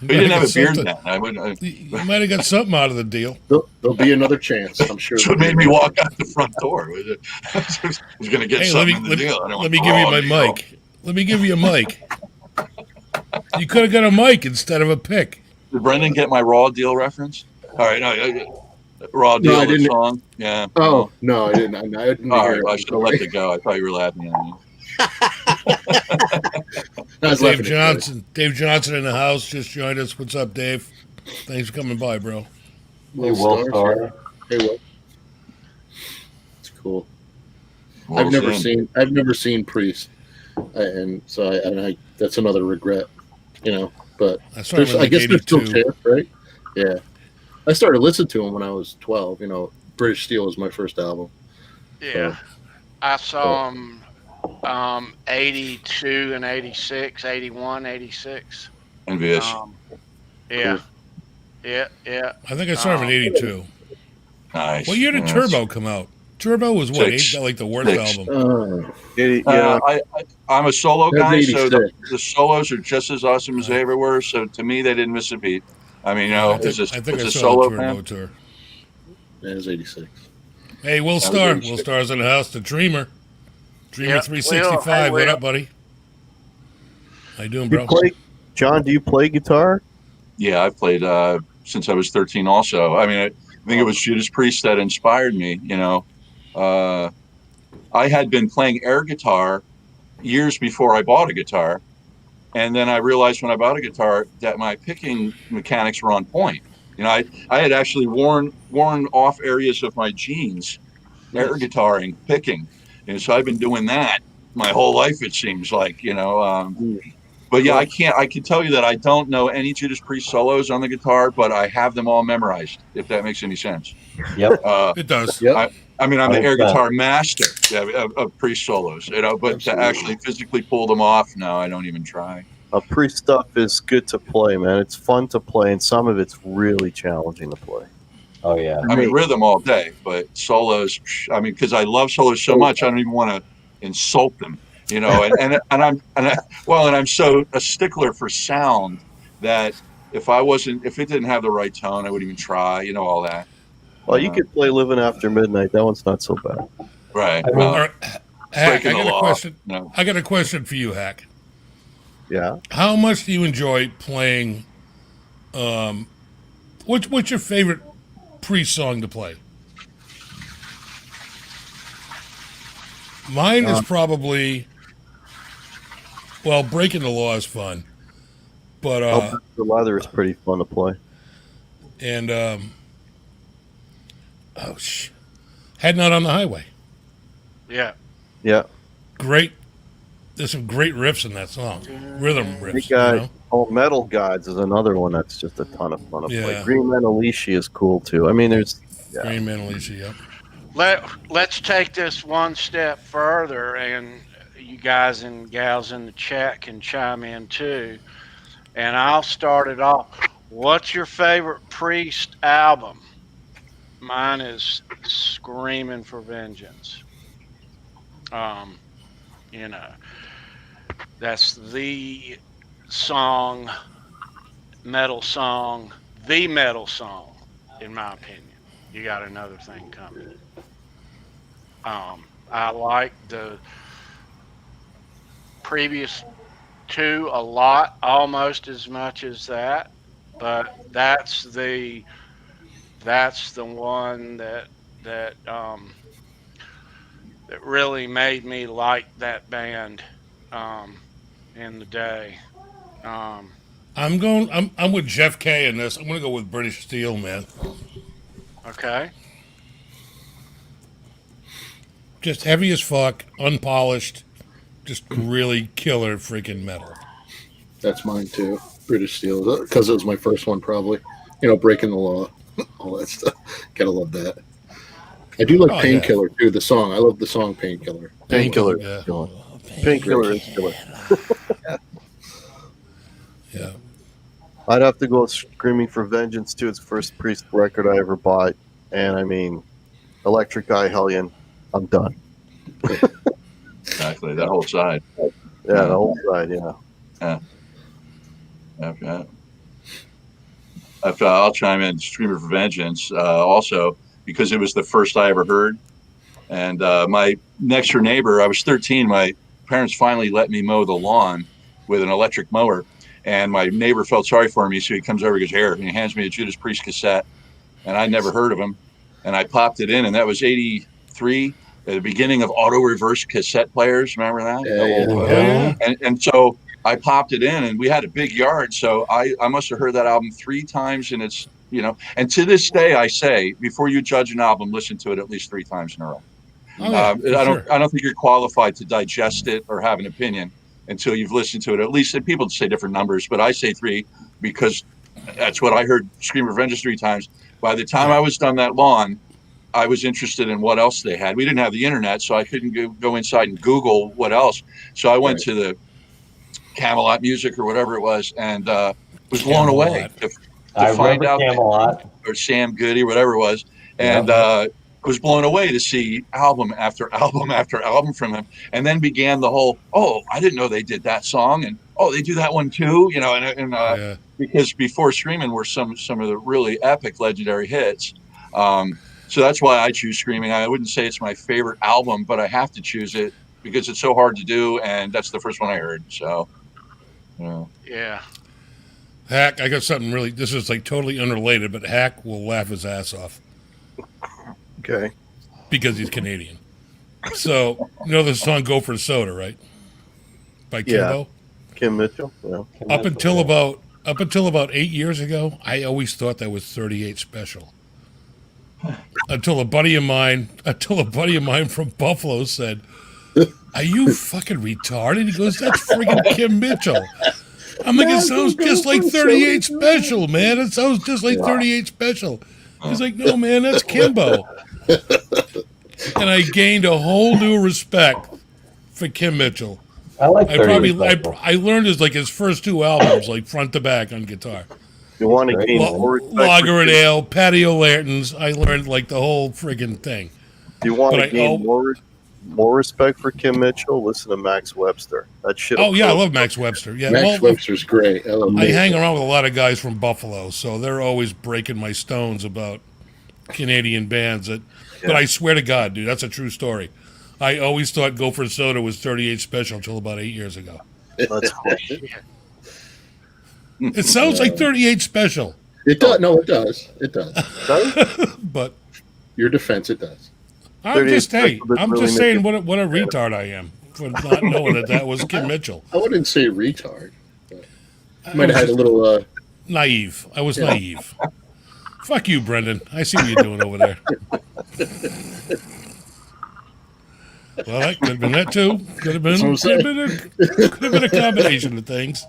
We didn't have a beard then. I wouldn't.
You might have got something out of the deal.
There'll be another chance, I'm sure.
So it made me walk out the front door. Was it? I was going to get something in the deal.
Let me give you my mic. Let me give you a mic. You could have got a mic instead of a pick.
Did Brendan get my Raw Deal reference? All right, no, Raw Deal,
I didn't.
Song. Yeah.
Oh no, I didn't. I didn't
All
hear
right, I
it.
should have let it go. I thought you were laughing at me.
I was laughing at you.
Dave Johnson in the house just joined us. What's up, Dave? Thanks for coming by, bro.
Hey, Will Star.
Hey, Will. It's cool.
Well,
I've never seen Priest, and so I that's another regret, you know. But I guess there's still chance, right? Yeah. I started listening to him when I was 12. You know, British Steel was my first album.
Yeah.
So,
I saw him 82 and 86, 81, 86.
Envious.
Yeah. Yeah.
I think I saw him in 82.
Nice.
What year did Turbo come out? Turbo was what? Like the worst album.
I'm a solo guy, so
86.
the solos are just as awesome as they ever were. So to me, they didn't miss a beat. I mean, you know,
I think
it's
I
a
saw
solo
the Turbo
band.
tour.
That was 86.
Hey, Will Star. Will Star's in the house. The Dreamer. Dreamer 365.
Hey,
what up, buddy? How you doing, bro?
John, do you play guitar?
Yeah, I've played since I was 13 also. I mean, I think it was Judas Priest that inspired me, you know. I had been playing air guitar years before I bought a guitar. And then I realized when I bought a guitar that my picking mechanics were on point. You know, I had actually worn off areas of my jeans, air guitaring, picking. And so I've been doing that my whole life, it seems like, you know. But yeah, I can tell you that I don't know any Judas Priest solos on the guitar, but I have them all memorized, if that makes any sense.
Yep.
It does.
Yep.
I mean, I'm the air
100%.
guitar master of Priest solos, you know, but to actually physically pull them off, no, I don't even try.
Priest stuff is good to play, man. It's fun to play, and some of it's really challenging to play.
Oh yeah.
I mean, rhythm all day, but solos, I mean, because I love solos so much, I don't even want to insult them, you know. And I'm so a stickler for sound that if it didn't have the right tone, I wouldn't even try, you know, all that.
Well, you could play Living After Midnight. That one's not so bad.
Right.
All right. Hack, I got a question.
No.
I got a question for you, Hack.
Yeah.
How much do you enjoy playing? What's your favorite Priest song to play? Mine is probably, Breaking the Law is fun, but
the Leather is pretty fun to play.
And Heading Out on the Highway.
Yeah.
Yeah.
Great. There's some great riffs in that song. Rhythm riffs.
Metal Gods is another one that's just a ton of fun to play.
Yeah.
Green Man Alicia is cool too. I mean, there's
Green Man Alicia, yep.
Let's take this one step further, and you guys and gals in the chat can chime in too. And I'll start it off. What's your favorite Priest album? Mine is Screaming for Vengeance. You know, that's the metal song, in my opinion. You got another thing coming. I like the previous two a lot, almost as much as that, but that's the one that really made me like that band in the day.
I'm with Jeff K in this. I'm gonna go with British Steel, man.
Okay.
Just heavy as fuck, unpolished, just really killer freaking metal.
That's mine too. British Steel, because it was my first one, probably. Breaking the law, all that stuff. Gotta love that. I do like Painkiller too. The song, I love the song Painkiller.
Painkiller.
Yeah.
Painkiller is killer.
Yeah.
I'd have to go Screaming for Vengeance too. It's the first Priest record I ever bought, and I mean, Electric Eye Hellion. I'm done.
Exactly, that whole side.
Yeah, the whole side. Yeah.
Yeah. I'll chime in. Screamer for Vengeance, also because it was the first I ever heard. And my next door neighbor, I was 13. My parents finally let me mow the lawn with an electric mower. And my neighbor felt sorry for me, so he comes over and goes, "Here," and he hands me a Judas Priest cassette. And I'd never heard of him. And I popped it in, and that was 83, at the beginning of auto reverse cassette players. Remember that?
Yeah.
And so I popped it in, and we had a big yard. So I must have heard that album 3 times, and it's, and to this day, I say, before you judge an album, listen to it at least 3 times in a row. I don't think you're qualified to digest it or have an opinion until you've listened to it. At least, and people say different numbers, but I say 3 because that's what I heard. Scream Revenge 3 times. By the time I was done that lawn, I was interested in what else they had. We didn't have the internet, so I couldn't go inside and Google what else. So I went to the Camelot Music or whatever it was, and was blown away to find out
Camelot
or Sam Goody, whatever it was, and was blown away to see album after album after album from him, and then began the whole, I didn't know they did that song, and they do that one too, because before Screaming were some of the really epic legendary hits. So that's why I choose Screaming. I wouldn't say it's my favorite album, but I have to choose it because it's so hard to do, and that's the first one I heard. So,
yeah.
Hack, I got something really. This is like totally unrelated, but Hack will laugh his ass off.
Okay.
Because he's Canadian. So the song "Go for Soda," right? By Kimbo.
Kim Mitchell. Yeah.
Up until about 8 years ago, I always thought that was 38 Special. Until a buddy of mine from Buffalo said, "Are you fucking retarded?" He goes, "That's friggin' Kim Mitchell." I'm like, "It sounds just like 38 Special, man. It sounds just like 38 Special." He's like, "No, man, that's Kimbo." And I gained a whole new respect for Kim Mitchell. I learned his first 2 albums, like front to back on guitar.
You want to gain more respect?
Lager and Ale, Patio Lanterns. I learned like the whole friggin' thing.
Do you want to gain more respect for Kim Mitchell? Listen to Max Webster. That shit.
Oh yeah, I love Max Webster. Yeah,
Max Webster's great.
I hang around with a lot of guys from Buffalo, so they're always breaking my stones about Canadian bands. But I swear to God, dude, that's a true story. I always thought Go for Soda was 38 Special until about 8 years ago.
That's
It sounds like 38 Special.
It does. No, it does. It does.
But
your defense, it does.
I'm just saying what a retard I am for not knowing that was Kim Mitchell.
I wouldn't say retard. But you might have had a little
naive. I was naive. Fuck you, Brendan. I see what you're doing over there. Well, that could have been that too. Could have been a combination of things.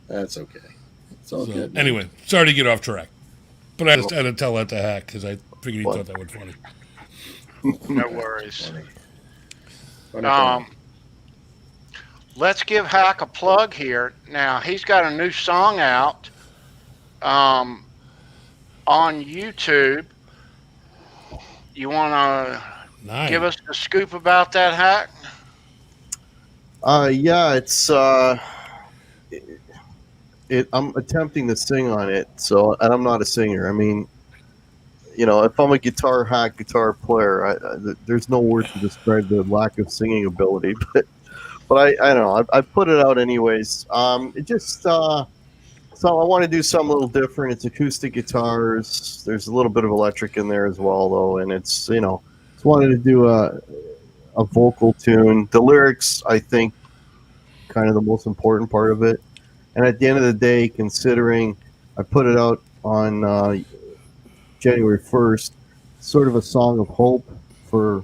That's okay. It's all good.
Anyway, sorry to get off track, but I had to tell that to Hack because I figured he thought that was funny.
No worries. Let's give Hack a plug here. Now he's got a new song out on YouTube. You want to give us the scoop about that, Hack?
Yeah, it's I'm attempting to sing on it, and I'm not a singer. I mean, if I'm a guitar player, there's no word to describe the lack of singing ability. But I don't know. I put it out anyways. It just so I want to do something a little different. It's acoustic guitars. There's a little bit of electric in there as well, though, and it's just wanted to do a vocal tune. The lyrics, I think, kind of the most important part of it. And at the end of the day, considering I put it out on January 1st, sort of a song of hope for,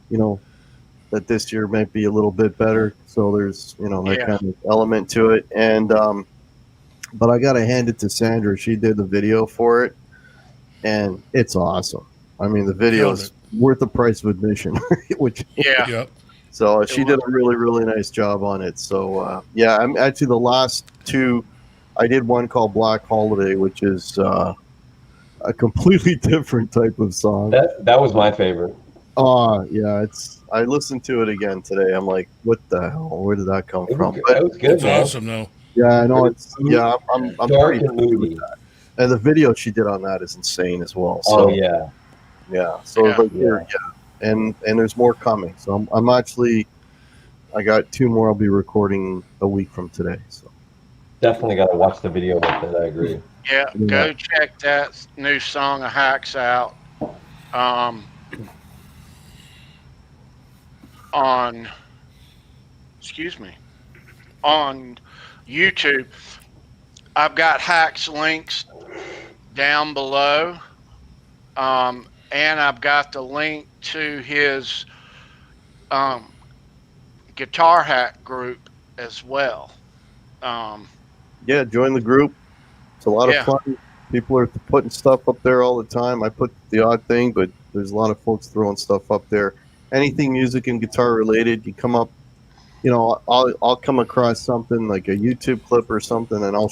that this year might be a little bit better. So there's, that
Yeah.
kind of element to it. And, but I got to hand it to Sandra. She did the video for it, and it's awesome. I mean, the video
Killed
is
it.
worth the price of admission, which
Yeah.
Yep.
so she did a really, really nice job on it. So yeah, I'm actually the last two. I did one called Black Holiday, which is a completely different type of song.
That was my favorite.
Yeah, it's. I listened to it again today. I'm like, what the hell? Where did that come from?
That
But
was good,
It's
man.
awesome, though.
yeah, I know it's. Yeah, I'm
Dark
pretty
and moody.
and the video she did on that is insane as well.
Oh
So
yeah.
yeah. So
Yeah.
like and there's more coming. So I'm actually. I got two more I'll be recording a week from today. So
Definitely got to watch the video with it. I agree.
Yeah.
Yeah.
Go check that new song of Hacks out. On on YouTube. I've got Hacks links down below, and I've got the link to his guitar hack group as well.
Yeah, join the group. It's a lot
Yeah.
of fun. People are putting stuff up there all the time. I put the odd thing, but there's a lot of folks throwing stuff up there. Anything music and guitar related, you come up. I'll come across something like a YouTube clip or something, and I'll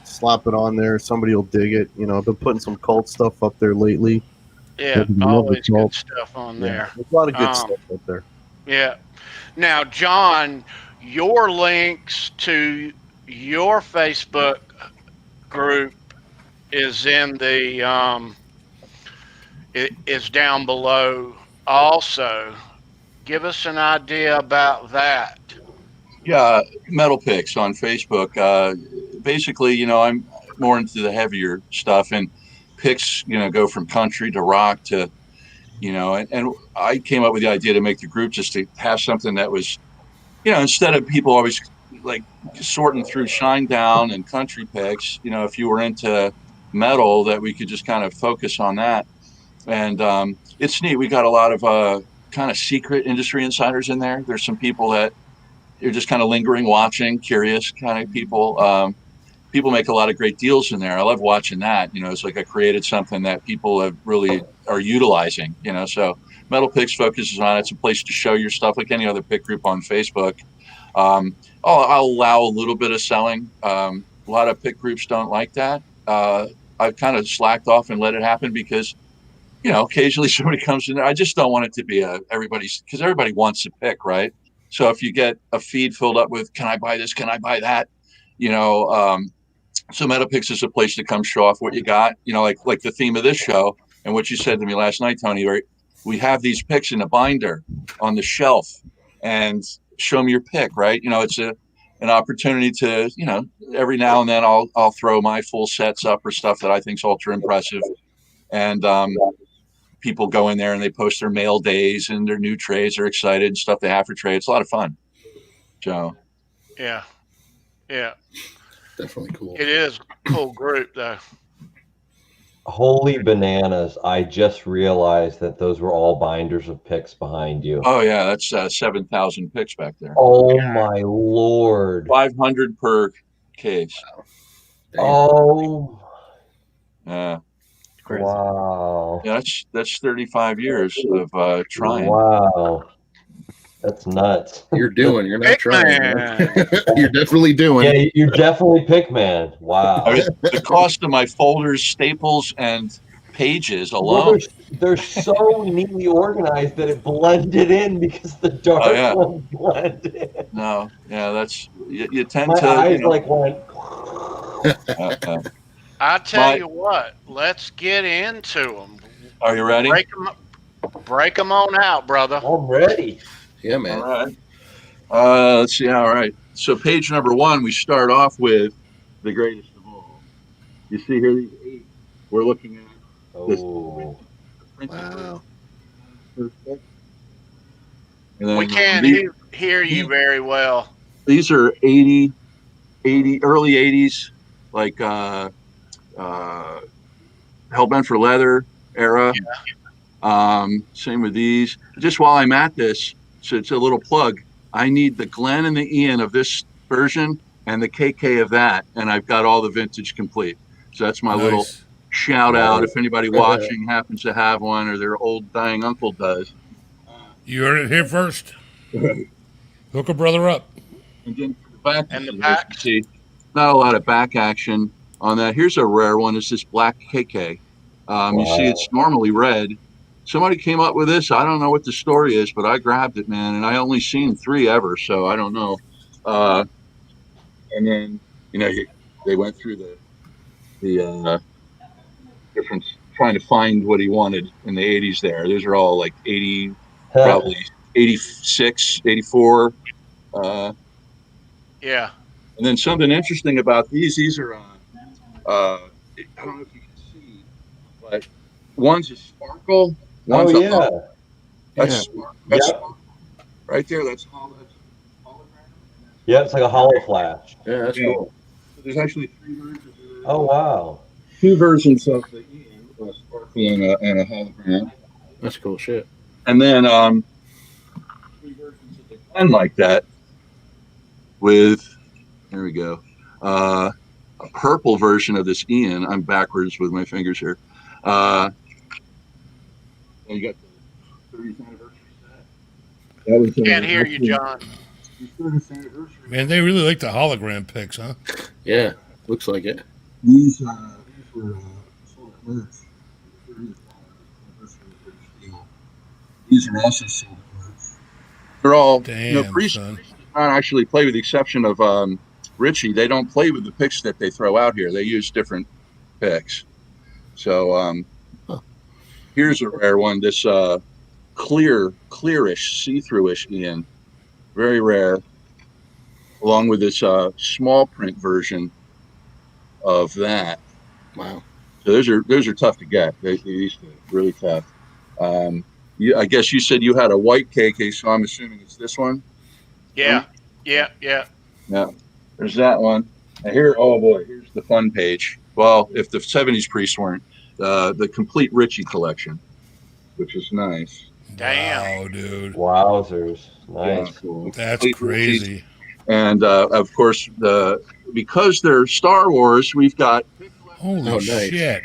slap it on there. Somebody will dig it. I've been putting some cult stuff up there lately.
Yeah,
Maybe love the
always good
cult.
stuff on
Yeah,
there.
there's a lot of good stuff up there.
Yeah. Now, John, your links to your Facebook group is in the it is down below also. Give us an idea about that.
Yeah, Metal Picks on Facebook. Basically, I'm more into the heavier stuff, and picks, go from country to rock to, and I came up with the idea to make the group just to have something that was, instead of people always like sorting through Shinedown and country picks, if you were into metal, that we could just kind of focus on that. And it's neat. We got a lot of kind of secret industry insiders in there. There's some people that you're just kind of lingering, watching, curious kind of people. People make a lot of great deals in there. I love watching that. It's like I created something that people have really are utilizing. So Metal Picks focuses on it. It's a place to show your stuff like any other pick group on Facebook. I'll allow a little bit of selling. A lot of pick groups don't like that. I've kind of slacked off and let it happen because, occasionally somebody comes in there. I just don't want it to be because everybody wants to pick, right? So if you get a feed filled up with, can I buy this? Can I buy that? So MetaPix is a place to come show off what you got, like the theme of this show and what you said to me last night, Tony, where we have these picks in a binder on the shelf and show me your pick, right? It's an opportunity to, every now and then I'll throw my full sets up or stuff that I think is ultra impressive. And people go in there and they post their mail days and their new trades are excited and stuff they have for trade. It's a lot of fun. So
Yeah. Yeah.
Definitely cool.
It is a cool group though.
Holy bananas. I just realized that those were all binders of picks behind you.
Oh yeah, that's 7,000 picks back there.
Oh my Lord.
500 per case.
Damn.
Oh.
Yeah.
Wow.
Yeah, that's 35 years of trying.
Wow. That's nuts.
You're not
Pick
trying.
man.
You're definitely doing.
Yeah, you're definitely pick man. Wow.
I mean, the cost of my folders, staples, and pages
Well,
alone.
they're so neatly organized that it blended in because the dark one blended in.
No, yeah, that's you tend
My
to.
eyes like went.
I tell you what, let's get into them.
Are you ready?
Break them on out, brother.
I'm ready.
Yeah, man.
All right. Let's see. All right. So page number 1, we start off with the greatest of all. You see here these 8 we're looking at.
Oh.
Wow.
And then
We can't hear you very well.
these are 80, early 80s, like Hellbent for Leather era. Same with these. Just while I'm at this, so it's a little plug. I need the Glen and the Ian of this version and the KK of that, and I've got all the vintage complete. So that's my little
Nice.
shout out.
Nice.
If anybody watching happens to have one, or their old dying uncle does.
You heard it here first. Hook a brother up.
And then for the back,
And the
as you
back.
see, not a lot of back action on that. Here's a rare one. It's this black KK. You see, it's normally red. Somebody came up with this. I don't know what the story is, but I grabbed it, man, and I only seen 3 ever, so I don't know. And then they went through the different, trying to find what he wanted in the 80s. Those are all like 80, probably 86, 84.
Yeah.
And then something interesting about these are, I don't know if you can see, but one's a sparkle. One's that's sparkle right there. That's hologram.
Yeah, it's like a hollow flash.
Yeah, that's cool.
So there's actually 3 versions.
Oh wow.
2 versions of the Ian, a sparkle and a hologram.
That's cool shit.
And then 3 versions of the Glen like that with, there we go, a purple version of this Ian. I'm backwards with my fingers here. And you got the 30th anniversary set. That was,
Can't hear you, John.
The 30th anniversary.
Man, they really like the hologram pics, huh?
Yeah, looks like it.
These were sold at merch. These are also sold at merch. They're all,
Damn,
priests
son.
not actually play, with the exception of Rikki. They don't play with the picks that they throw out here. They use different picks. So here's a rare one. This clearish, see-through-ish Ian. Very rare. Along with this small print version of that.
Wow.
So those are tough to get. These are really tough. I guess you said you had a white KK, so I'm assuming it's this one.
Yeah. Yeah.
Yeah. There's that one. And here, oh boy, here's the fun page. Well, if the 70s priests weren't, the complete Rikki collection, which is nice.
Damn.
Wow, dude.
Wowzers. Nice.
Yeah, cool.
That's
Complete
crazy.
Rikki. And of course, because they're Star Wars, we've got
Holy
nice.
shit.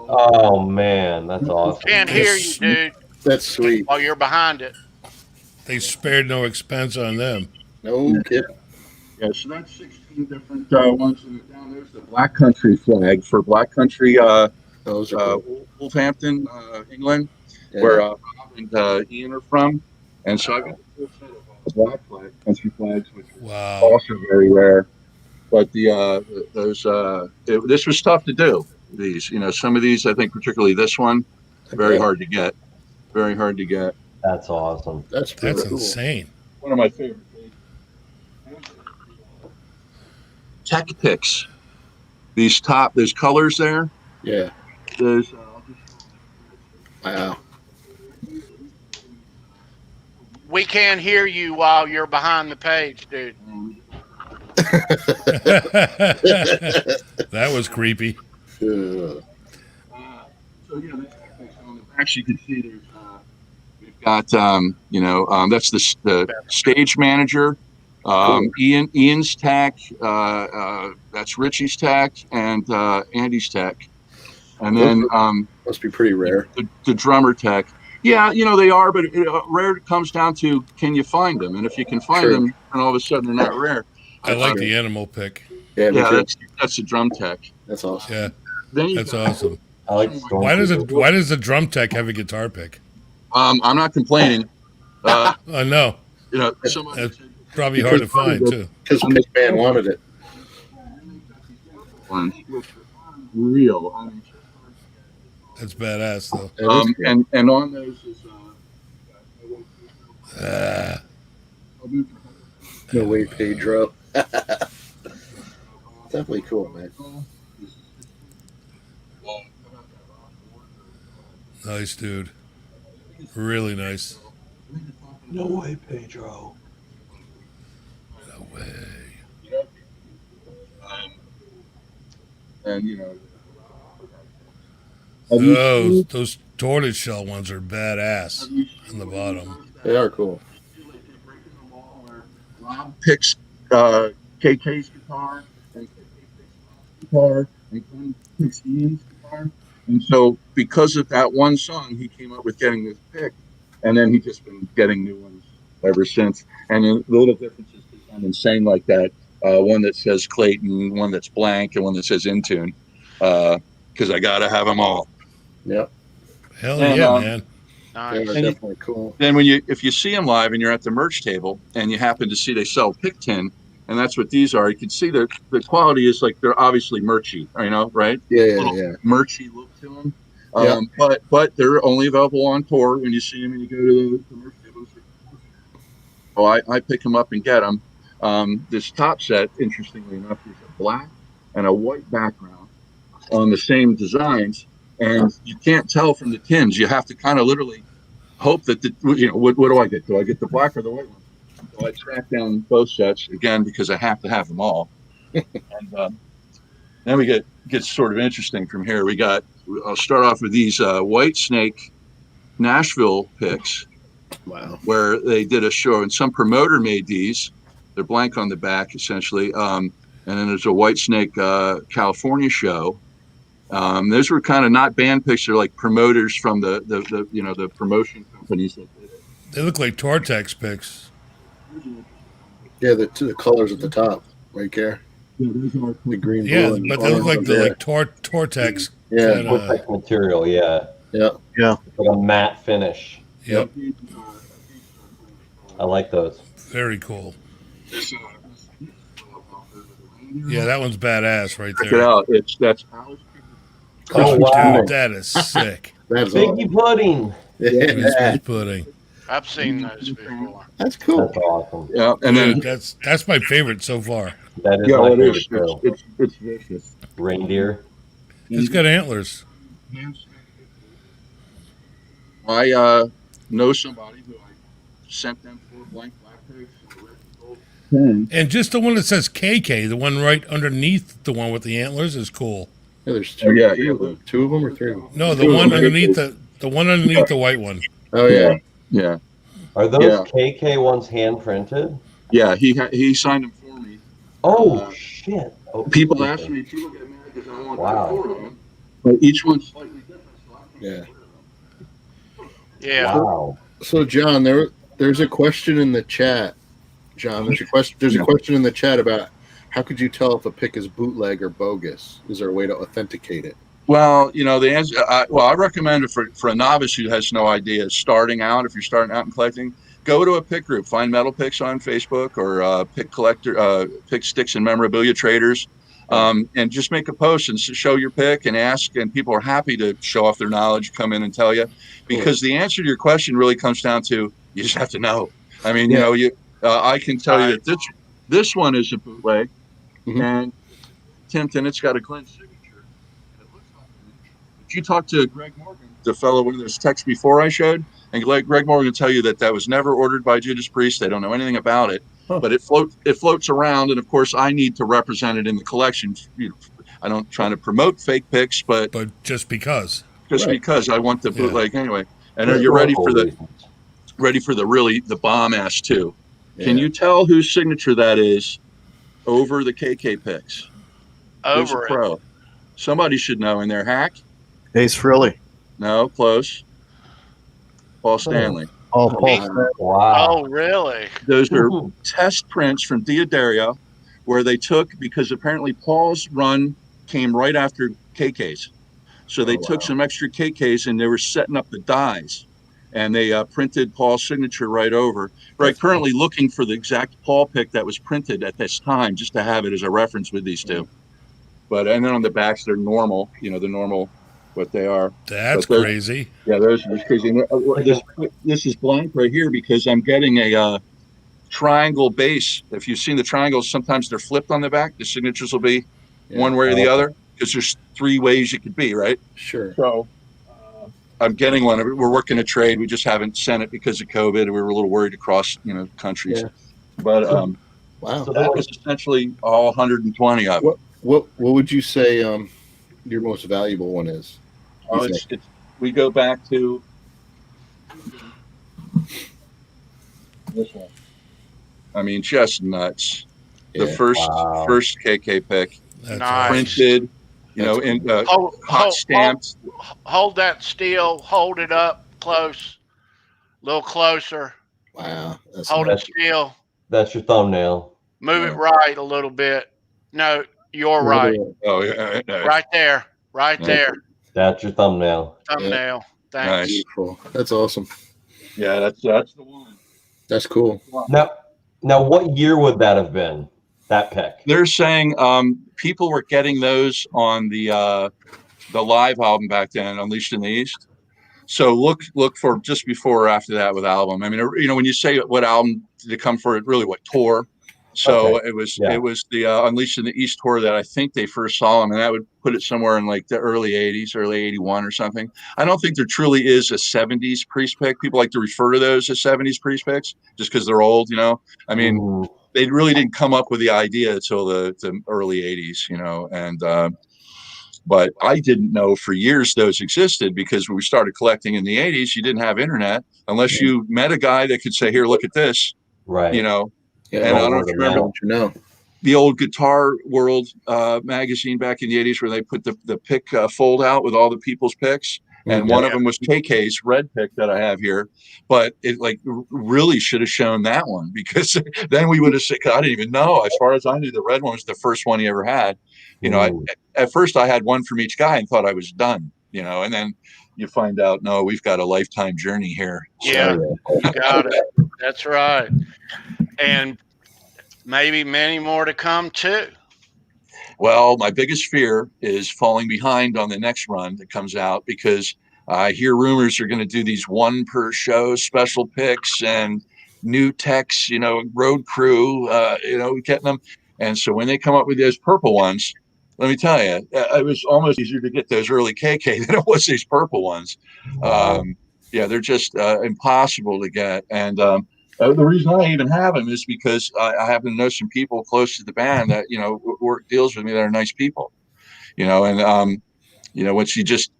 Oh man, that's awesome.
Can't hear you, dude.
That's sweet.
While you're behind it.
They spared no expense on them.
No kidding.
Yeah, so that's 16 different ones. And down there's the Black Country flag for Black Country,
Those are cool.
Wolverhampton, England,
Yeah.
where Rob and Ian are from. And so I've got a full set of Black Country flags, which are
Wow.
also very rare. But this was tough to do. These, some of these, I think, particularly this one, very hard to get. Very hard to get.
That's awesome.
That's really
That's
cool.
insane.
One of my favorite things. Tech picks. These there's colors there.
Yeah.
There's
Wow.
We can't hear you while you're behind the page, dude.
That was creepy.
so yeah, the tech picks on the back. You can see there's we've got that's the stage manager.
Cool.
Ian's tech, that's Richie's tech, and Andy's tech, and then
Must be pretty rare.
the drummer tech. Yeah, they are, but rare comes down to, can you find them? And if you can find them, and all of a sudden they're not rare.
I like the animal pick.
Yeah, me
Yeah,
too.
that's the drum tech.
That's awesome.
Yeah,
Then you
that's awesome.
I like
Why does the drum tech have a guitar pick?
I'm not complaining.
I know.
Someone
That's probably hard to find too.
Because Pickman wanted it.
real. I mean,
That's badass though.
and on those is
No way, Pedro. Definitely cool, man.
Nice dude. Really nice.
No way, Pedro.
No way.
And you know,
Those tortoise shell ones are badass on the bottom.
They are cool.
Rob picks KK's guitar and KK picks Rob's guitar and Glenn picks Ian's guitar. And so because of that one song, he came up with getting this pick. And then he's just been getting new ones ever since. And the little differences become insane like that. One that says Clayton, one that's blank, and one that says Intune. Because I got to have them all.
Yep.
Hell yeah, man.
They are definitely cool.
Then if you see them live and you're at the merch table and you happen to see they sell pick tin, and that's what these are, you can see the quality is like they're obviously merchy, you know, right?
Yeah.
Merchy look to them. But they're only available on tour when you see them and you go to the merch tables. So I pick them up and get them. This top set, interestingly enough, is a black and a white background on the same designs. And you can't tell from the tins. You have to kind of literally hope that what do I get? Do I get the black or the white one? So I track down both sets again because I have to have them all. And then we get sort of interesting from here. I'll start off with these White Snake Nashville picks.
Wow.
Where they did a show and some promoter made these. They're blank on the back essentially. And then there's a White Snake California show. Those were kind of not band picks; they're like promoters from the promotion companies.
They look like Tortex picks.
Yeah, the colors at the top, right there.
Yeah, those are
the green.
Yeah,
blue,
but they look like the Tortex.
Yeah,
Tortex material. Yeah.
Yeah.
Like a matte finish.
Yep.
I like those.
Very cool. Yeah, that one's badass right there.
Check it out. That's Alice.
Oh wow,
dude, that is sick.
That's
Biggie pudding.
Yeah.
Pudding.
I've seen those before.
That's cool.
That's awesome.
Yeah, and then
That's my favorite so far.
That is my favorite
is.
too.
It's vicious.
Reindeer.
It's got antlers.
I know somebody who I sent them for blank black picks.
And just the one that says KK, the one right underneath the one with the antlers, is cool.
Yeah, there's two.
Yeah,
two of them or three of them.
No, the one underneath the one underneath the white one.
Oh yeah.
Yeah.
Are those KK ones hand printed?
Yeah, he signed them for me.
Oh shit! Oh,
People ask me, people get mad because I want four of them, but each one's slightly different. So I
Yeah.
Yeah.
Wow.
So John, there's a question in the chat. John, there's a question in the chat about how could you tell if a pick is bootleg or bogus? Is there a way to authenticate it?
Well, the answer. I recommend it for a novice who has no idea, starting out. If you're starting out in collecting, go to a pick group, find Metal Picks on Facebook or Pick Collector, Pick Sticks and Memorabilia Traders, and just make a post and show your pick and ask. And people are happy to show off their knowledge, come in and tell you, because the answer to your question really comes down to you just have to know. I mean, I can tell you that this one is a bootleg, and Tipton, it's got a Glenn signature. You talked to Greg Morgan, the fellow with this text before I showed, and Greg Morgan will tell you that was never ordered by Judas Priest. They don't know anything about it, but it floats around, and of course I need to represent it in the collection. I don't try to promote fake picks, but
just because
I want the bootleg anyway. And are you ready for the bomb ass too? Yeah. Can you tell whose signature that is over the KK picks?
Over it.
Pro. Somebody should know in their hack.
Ace Frehley.
No, close. Paul Stanley.
Oh, Paul.
Wow.
Oh, really?
Those are test prints from Diodario where they took, because apparently Paul's run came right after KK's. So they took some extra KK's and they were setting up the dies. And they printed Paul's signature right over. Right, currently looking for the exact Paul pick that was printed at this time, just to have it as a reference with these two. And then on the backs, they're normal, the normal what they are.
That's crazy.
Yeah, those are crazy. This is blank right here because I'm getting a triangle base. If you've seen the triangles, sometimes they're flipped on the back. The signatures will be one way or the other because there's three ways you could be, right?
Sure.
So I'm getting one. We're working a trade. We just haven't sent it because of COVID. We were a little worried to cross, countries.
Yeah.
But
Wow.
So
that was essentially all 120 of them.
What would you say your most valuable one is?
Oh, we go back to this one. I mean, just nuts. The
Yeah.
first KK pick,
That's
Nice.
printed,
That's
in
Hold
stamped.
hold that still. Hold it up close. A little closer.
Wow. That's
Hold it
nice.
still.
That's your thumbnail.
Move it right a little bit. No, you're
the
right.
other one.
Oh yeah, nice.
Right there. Right
Yeah.
there.
That's your thumbnail.
Thumbnail. Thanks.
Nice.
Beautiful. That's awesome.
Yeah, that's the one.
That's cool.
Now, what year would that have been? That pick?
They're saying people were getting those on the live album back then, Unleashed in the East. So look for just before or after that with album. I mean, when you say what album did it come for, it really what tour. So
Okay.
it was
Yeah.
the Unleashed in the East tour that I think they first saw them, and that would put it somewhere in like the early 80s, early 81 or something. I don't think there truly is a 70s Priest pick. People like to refer to those as 70s Priest picks just because they're old, I mean, they really didn't come up with the idea until the early 80s, and but I didn't know for years those existed because when we started collecting in the 80s, you didn't have internet unless you met a guy that could say, here, look at this,
Right.
Yeah.
And I don't know if you remember
What you know.
the old Guitar World magazine back in the 80s where they put the pick fold out with all the people's picks. And one of them was KK's red pick that I have here, but it really should have shown that one because then we would have said, I didn't even know. As far as I knew, the red one was the first one he ever had. At first I had one from each guy and thought I was done, and then you find out, no, we've got a lifetime journey here.
Yeah, you got it. That's right. And maybe many more to come too.
Well, my biggest fear is falling behind on the next run that comes out because I hear rumors they're going to do these one per show special picks and new techs, road crew, getting them. And so when they come up with those purple ones, let me tell you, it was almost easier to get those early KK than it was these purple ones. They're just impossible to get. And the reason I even have them is because I happen to know some people close to the band that, work deals with me that are nice people, and, once you just,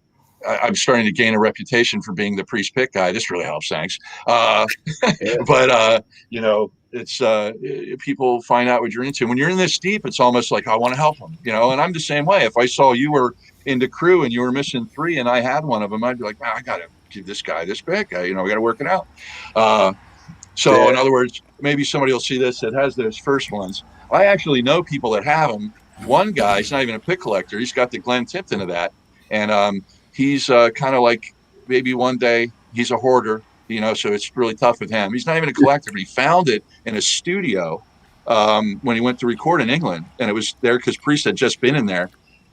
I'm starting to gain a reputation for being the Priest pick guy. This really helps. Thanks. But, it's people find out what you're into. When you're in this deep, it's almost like I want to help them, and I'm the same way. If I saw you were into crew and you were missing 3 and I had one of them, I'd be like, man, I got to give this guy this pick. We got to work it out. In other words, maybe somebody will see this that has those first ones. I actually know people that have them. One guy, he's not even a pick collector. He's got the Glenn Tipton of that. And he's kind of like maybe one day he's a hoarder, so it's really tough with him. He's not even a collector, but he found it in a studio when he went to record in England. And it was there because Priest had just been in there.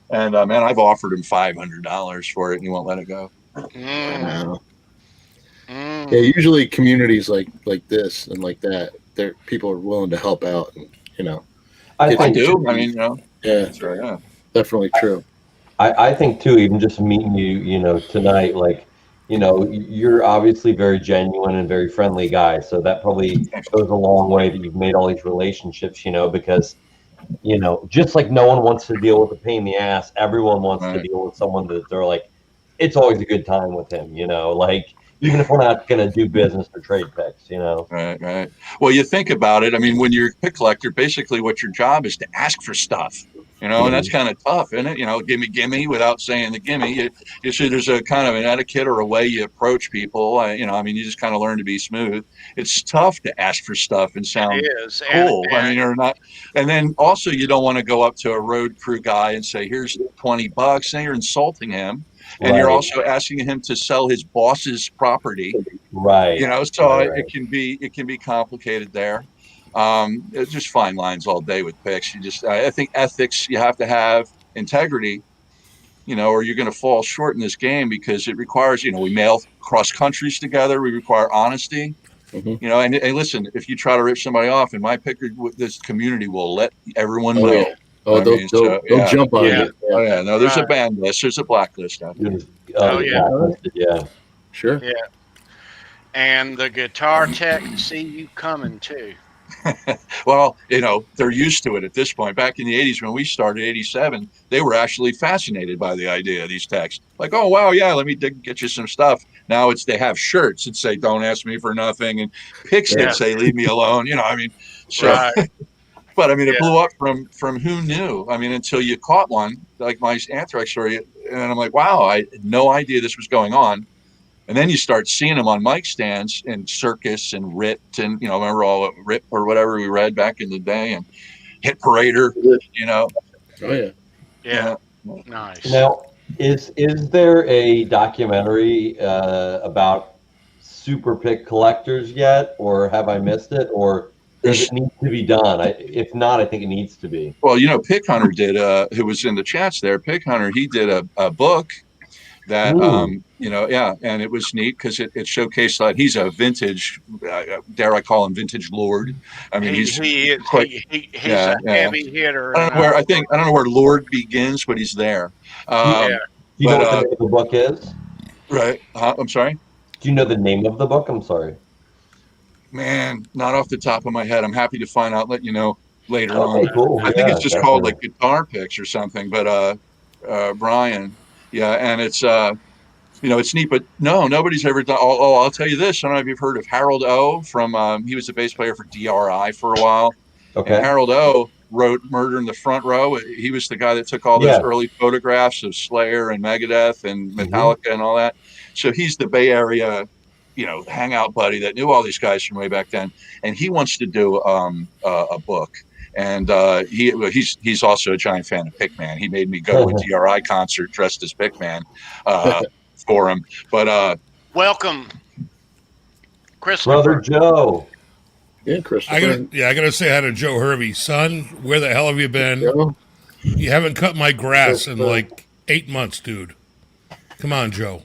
And, I've offered him $500 for it and he won't let it go.
Wow. Yeah, usually communities like this and like that, people are willing to help out, and
I
do. I mean,
yeah,
that's right. Yeah,
definitely true.
I think too, even just meeting you, tonight, you're obviously very genuine and very friendly guy. So that probably goes a long way that you've made all these relationships, because, just like no one wants to deal with a pain in the ass, everyone wants to deal with someone that they're like, it's always a good time with him, even if we're not going to do business or trade picks,
Right. Well, you think about it. I mean, when you're a pick collector, basically what your job is to ask for stuff, and that's kind of tough, isn't it? Gimme without saying the gimme. You see, there's a kind of an etiquette or a way you approach people. You just kind of learn to be smooth. It's tough to ask for stuff and sound cool. Or not. And then also you don't want to go up to a road crew guy and say, here's $20. Then you're insulting him. And you're also asking him to sell his boss's property,
right?
It can be complicated there. It's just fine lines all day with picks. I think ethics. You have to have integrity, or you're going to fall short in this game because it requires. We mail cross countries together. We require honesty.
Mm-hmm.
And listen, if you try to rip somebody off in my picker, this community will let everyone know.
Yeah. Oh, they'll jump on it.
Oh yeah, no, there's a ban list, there's a blacklist out there.
Yeah.
Sure.
Yeah. And the guitar tech see you coming too.
Well, they're used to it at this point. Back in the 80s when we started, 87, they were actually fascinated by the idea of these techs. Like, oh, wow, yeah, let me get you some stuff. Now they have shirts that say, don't ask me for nothing, and picks that say, leave me alone. So,
Right.
but it blew up from who knew? Until you caught one, like my anthrax story. And I'm like, wow, I had no idea this was going on. And then you start seeing them on mic stands in Circus and RIT and, remember all RIT or whatever we read back in the day, and Hit Parader,
Oh, yeah.
Yeah. Nice.
Now, is there a documentary about super pick collectors yet, or have I missed it, or does it need to be done? If not, I think it needs to be.
Well, Pick Hunter did, who was in the chats there, Pick Hunter, he did a book that, and it was neat because it showcased that he's a vintage, dare I call him vintage lord. He's
a heavy hitter.
I don't know where Lord begins, but he's there.
Do you know what the name of the book is?
Right. I'm sorry?
Do you know the name of the book? I'm sorry.
Man, not off the top of my head. I'm happy to find out, let you know later on.
Cool.
I think it's just called like Guitar Picks or something, but Brian, and it's it's neat, but no, nobody's ever done. I'll tell you this. I don't know if you've heard of Harold O from, he was the bass player for DRI for a while.
Okay.
And Harold O wrote Murder in the Front Row. He was the guy that took all those early photographs of Slayer and Megadeth and Metallica and all that. So he's the Bay Area, hangout buddy that knew all these guys from way back then. And he wants to do a book. And he's also a giant fan of Pickman. He made me go to a DRI concert dressed as Pickman for him. But
welcome, Christopher.
Brother Joe.
Yeah, Christopher.
I gotta say hi to Joe Hervey. Son, where the hell have you been? Joe? You haven't cut my grass in like 8 months, dude. Come on, Joe.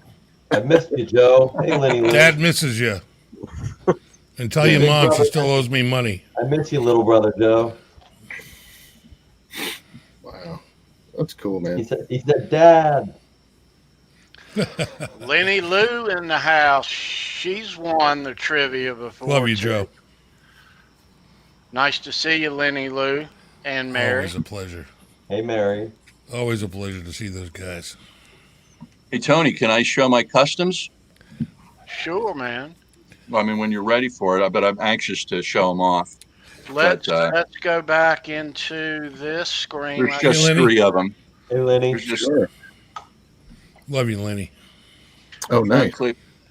I missed you, Joe. Hey, Lenny.
Dad misses you. And tell your mom she still owes me money.
I miss you, little brother Joe.
Wow. That's cool, man.
He said, Dad.
Lenny Lou in the house. She's won the trivia before.
Love you, Joe.
Nice to see you, Lenny Lou and Mary.
Always a pleasure.
Hey, Mary.
Always a pleasure to see those guys.
Hey, Tony, can I show my customs?
Sure, man.
When you're ready for it, but I'm anxious to show them off.
Let's go back into this screen.
There's just 3 of them.
Hey, Lenny.
Sure.
Love you, Lenny.
Oh, nice.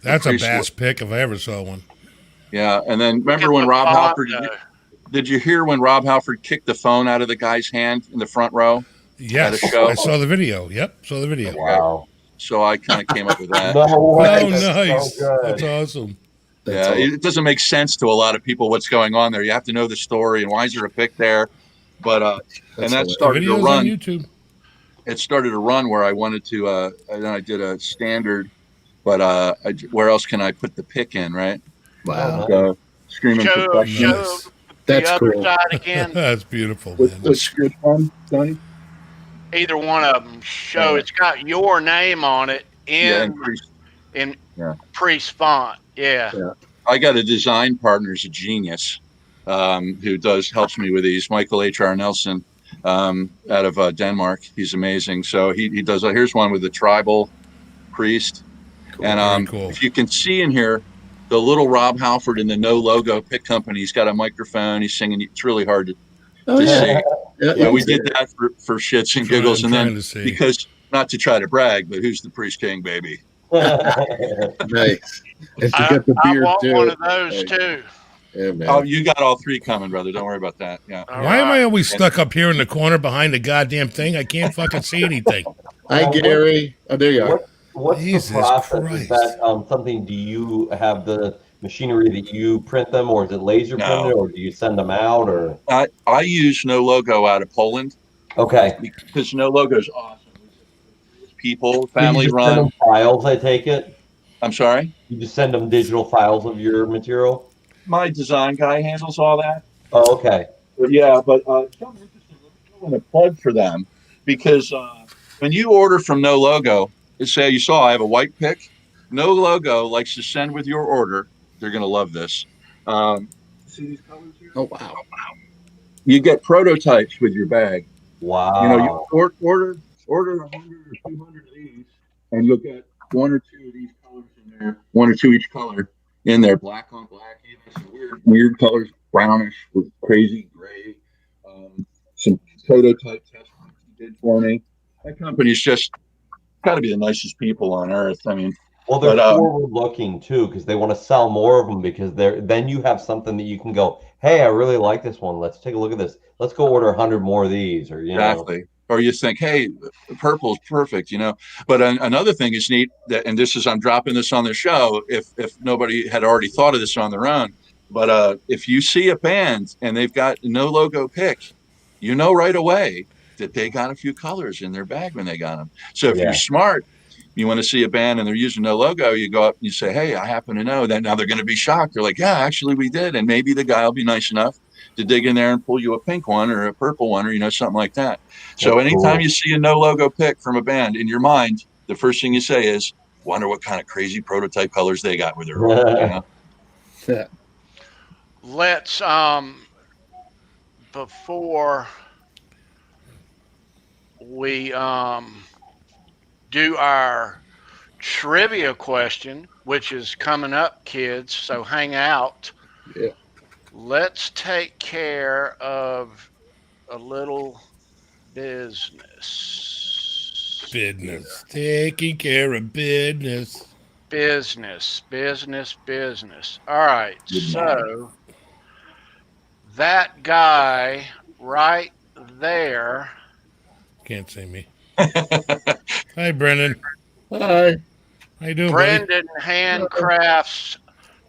That's a bass pick if I ever saw one.
Yeah, and then remember when Rob Halford... Did you hear when Rob Halford kicked the phone out of the guy's hand in the front row?
Yes, I saw the video. Yep, saw the video.
Wow.
So I kind of came up with that.
No way.
Oh, nice.
So
that's awesome.
It doesn't make sense to a lot of people what's going on there. You have to know the story and why is there a pick there? But and that started to run.
On YouTube.
It started to run where I wanted to. And then I did a standard, but where else can I put the pick in? Right?
Wow.
Screaming
show
that's
the
cool.
other side again.
That's beautiful, man.
What's good one, Donnie?
Either one of them. Show it's got your name on it in priest font. Yeah.
I got a design partner who's a genius, who helps me with these. Michael H.R. Nelson, out of Denmark. He's amazing. So he does. Here's one with the tribal priest, and
cool.
If you can see in here, the little Rob Halford in the no logo pick company. He's got a microphone. He's singing. It's really hard to see. Yeah, we did that for shits and giggles, and then because not to try to brag, but who's the priest king, baby?
Nice. And to get the beard
I want
too.
one of those too.
Yeah, man.
Oh, you got all 3 coming, brother. Don't worry about that. Yeah.
Why am I always stuck up here in the corner behind the goddamn thing? I can't fucking see anything.
Hi, Gary. Oh, there you are.
What's
Jesus
the process?
Christ.
Is that something? Do you have the machinery that you print them, or is it laser printed, or do you send them out? Or
I use no logo out of Poland.
Okay.
Because no logo is awesome. People, family
you just
run.
Send them files, I take it.
I'm sorry.
You just send them digital files of your material.
My design guy handles all that.
Oh, okay.
But yeah, but I'm going to plug for them because when you order from No Logo, say you saw I have a white pick. No Logo likes to send with your order. They're going to love this. See these colors here?
Oh wow!
You get prototypes with your bag.
Wow.
You know, you order 100 or 200 of these, and you'll get one or two of these colors in there, one or two each color in there, black on black, even some weird colors, brownish with crazy gray. Some prototype test he did for me. That company's just got to be the nicest people on earth. I mean,
well, they're forward looking too, because they want to sell more of them, because then you have something that you can go, hey, I really like this one. Let's take a look at this. Let's go order 100 more of these, or
exactly. Or you think, hey, purple's perfect, you know. But another thing is neat, and this is, I'm dropping this on the show if nobody had already thought of this on their own. But if you see a band and they've got No Logo pick, you know right away that they got a few colors in their bag when they got them. So if you're smart, you want to see a band and they're using No Logo, you go up and you say, hey, I happen to know that. Now they're going to be shocked. They're like, yeah, actually we did. And maybe the guy will be nice enough to dig in there and pull you a pink one or a purple one, or, you know, something like that. So anytime you see a No Logo pick from a band, in your mind, the first thing you say is, wonder what kind of crazy prototype colors they got with their order, you know?
Let's before we do our trivia question, which is coming up, kids, so hang out.
Yeah.
Let's take care of a little business.
Taking care of business.
Business. All right. So that guy right there.
Can't see me. Hi, Brendan.
Hi.
How you doing,
Brendan handcrafts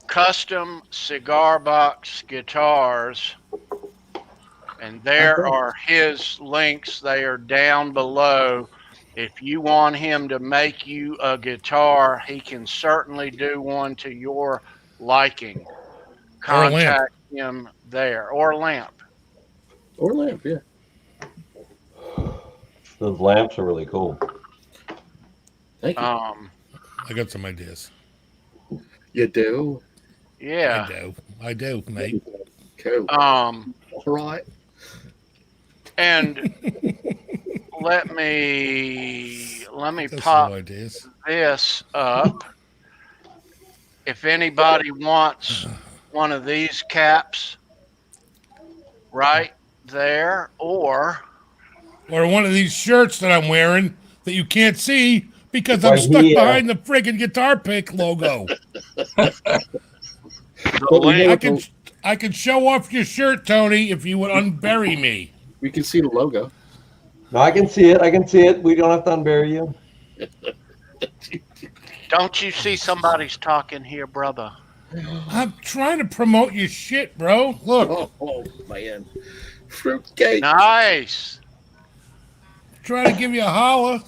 custom cigar box guitars, and there are his links. They are down below. If you want him to make you a guitar, he can certainly do one to your liking. Contact him there. Or lamp.
Or lamp, yeah.
Those lamps are really cool.
Thank you.
I got some ideas.
You do?
Yeah.
I do, mate.
Cool.
All
right.
And let me pop this up. If anybody wants one of these caps right there, or
one of these shirts that I'm wearing that you can't see because I'm stuck behind the friggin' guitar pick logo. I can show off your shirt, Tony, if you would unbury me.
We can see the logo.
No, I can see it. We don't have to unbury you.
Don't you see somebody's talking here, brother?
I'm trying to promote your shit, bro. Look.
Oh man. Fruitcake.
Nice.
Trying to give you a holla.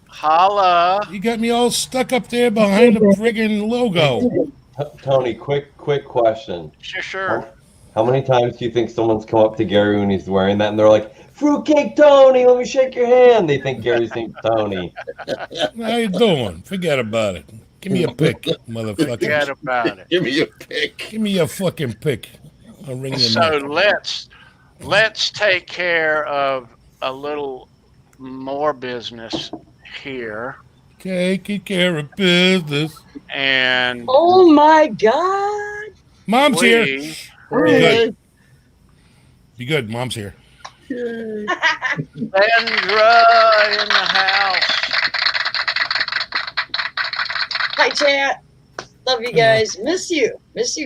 Holla.
You got me all stuck up there behind the friggin' logo.
Tony, quick question.
Sure.
How many times do you think someone's come up to Gary when he's wearing that and they're like, Fruitcake Tony, let me shake your hand? They think Gary's name's Tony.
How you doing? Forget about it. Give me a pick, motherfucker.
Forget about it.
Give me a pick.
Give me a fucking pick. I'll ring you.
So let's take care of a little more business here.
Taking care of business.
And
oh my God,
Mom's here. Be good. Mom's here.
Sandra in the house.
Hi, chat. Love you guys. Miss you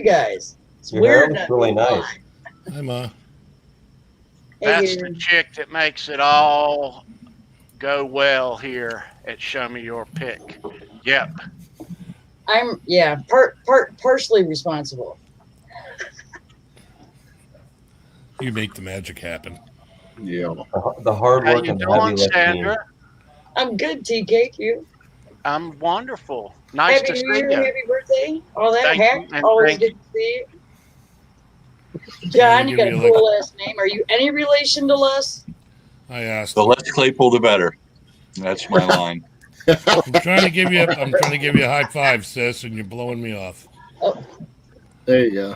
guys. It's
Your
weird.
hair looks really nice.
Hi, Ma.
That's the chick that makes it all go well here at Show Me Your Pick. Yep.
I'm partially responsible.
You make the magic happen.
Yeah.
The hard work and heavy lifting.
Sandra?
I'm good, TK. You?
I'm wonderful. Nice to see you.
Happy birthday. All that.
Thank you,
Always good to see you. John, you got a cool last name. Are you any relation to Les?
I asked.
The less Claypool, the better. That's my line.
I'm trying to give you a high five, sis, and you're blowing me off.
Oh,
There you go.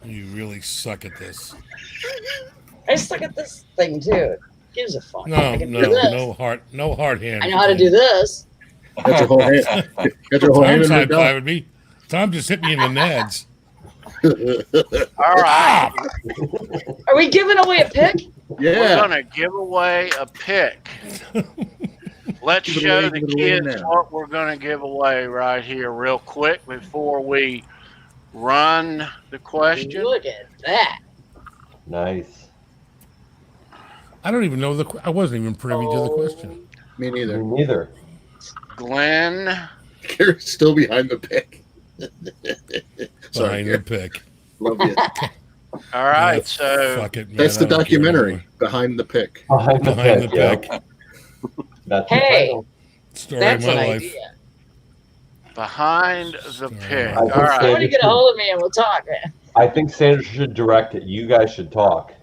You really suck at this.
I suck at this thing too. Gives a fuck.
No,
I can do
no,
this.
no hard hand.
I know how to do this.
Got your whole hand. Got your whole hand
Tom's
in
high
the dog.
fiving me. Tom just hit me in the nads.
All right.
Are we giving away a pick?
We're
Yeah.
going to give away a pick. Let's
Give it
show
away,
the
give it away
kids
now.
what we're going to give away right here real quick before we run the question.
Look at that.
Nice.
I don't even know I wasn't even privy to the question.
Me neither.
Me neither.
Glenn,
Gary's still behind the pick. Sorry,
Behind the
Gary.
pick.
Love you.
all right,
Yeah,
so
fuck it, man.
That's the
I don't care
documentary,
anymore.
Behind the Pick.
Behind the
Behind the
pick. Yep.
pick.
That's the
Hey.
title.
Story
That's
of my
an
life.
idea.
behind the pick.
I
All
think
right.
Somebody get a hold of me and we'll talk, man.
I think Sandra should direct it. You guys should talk.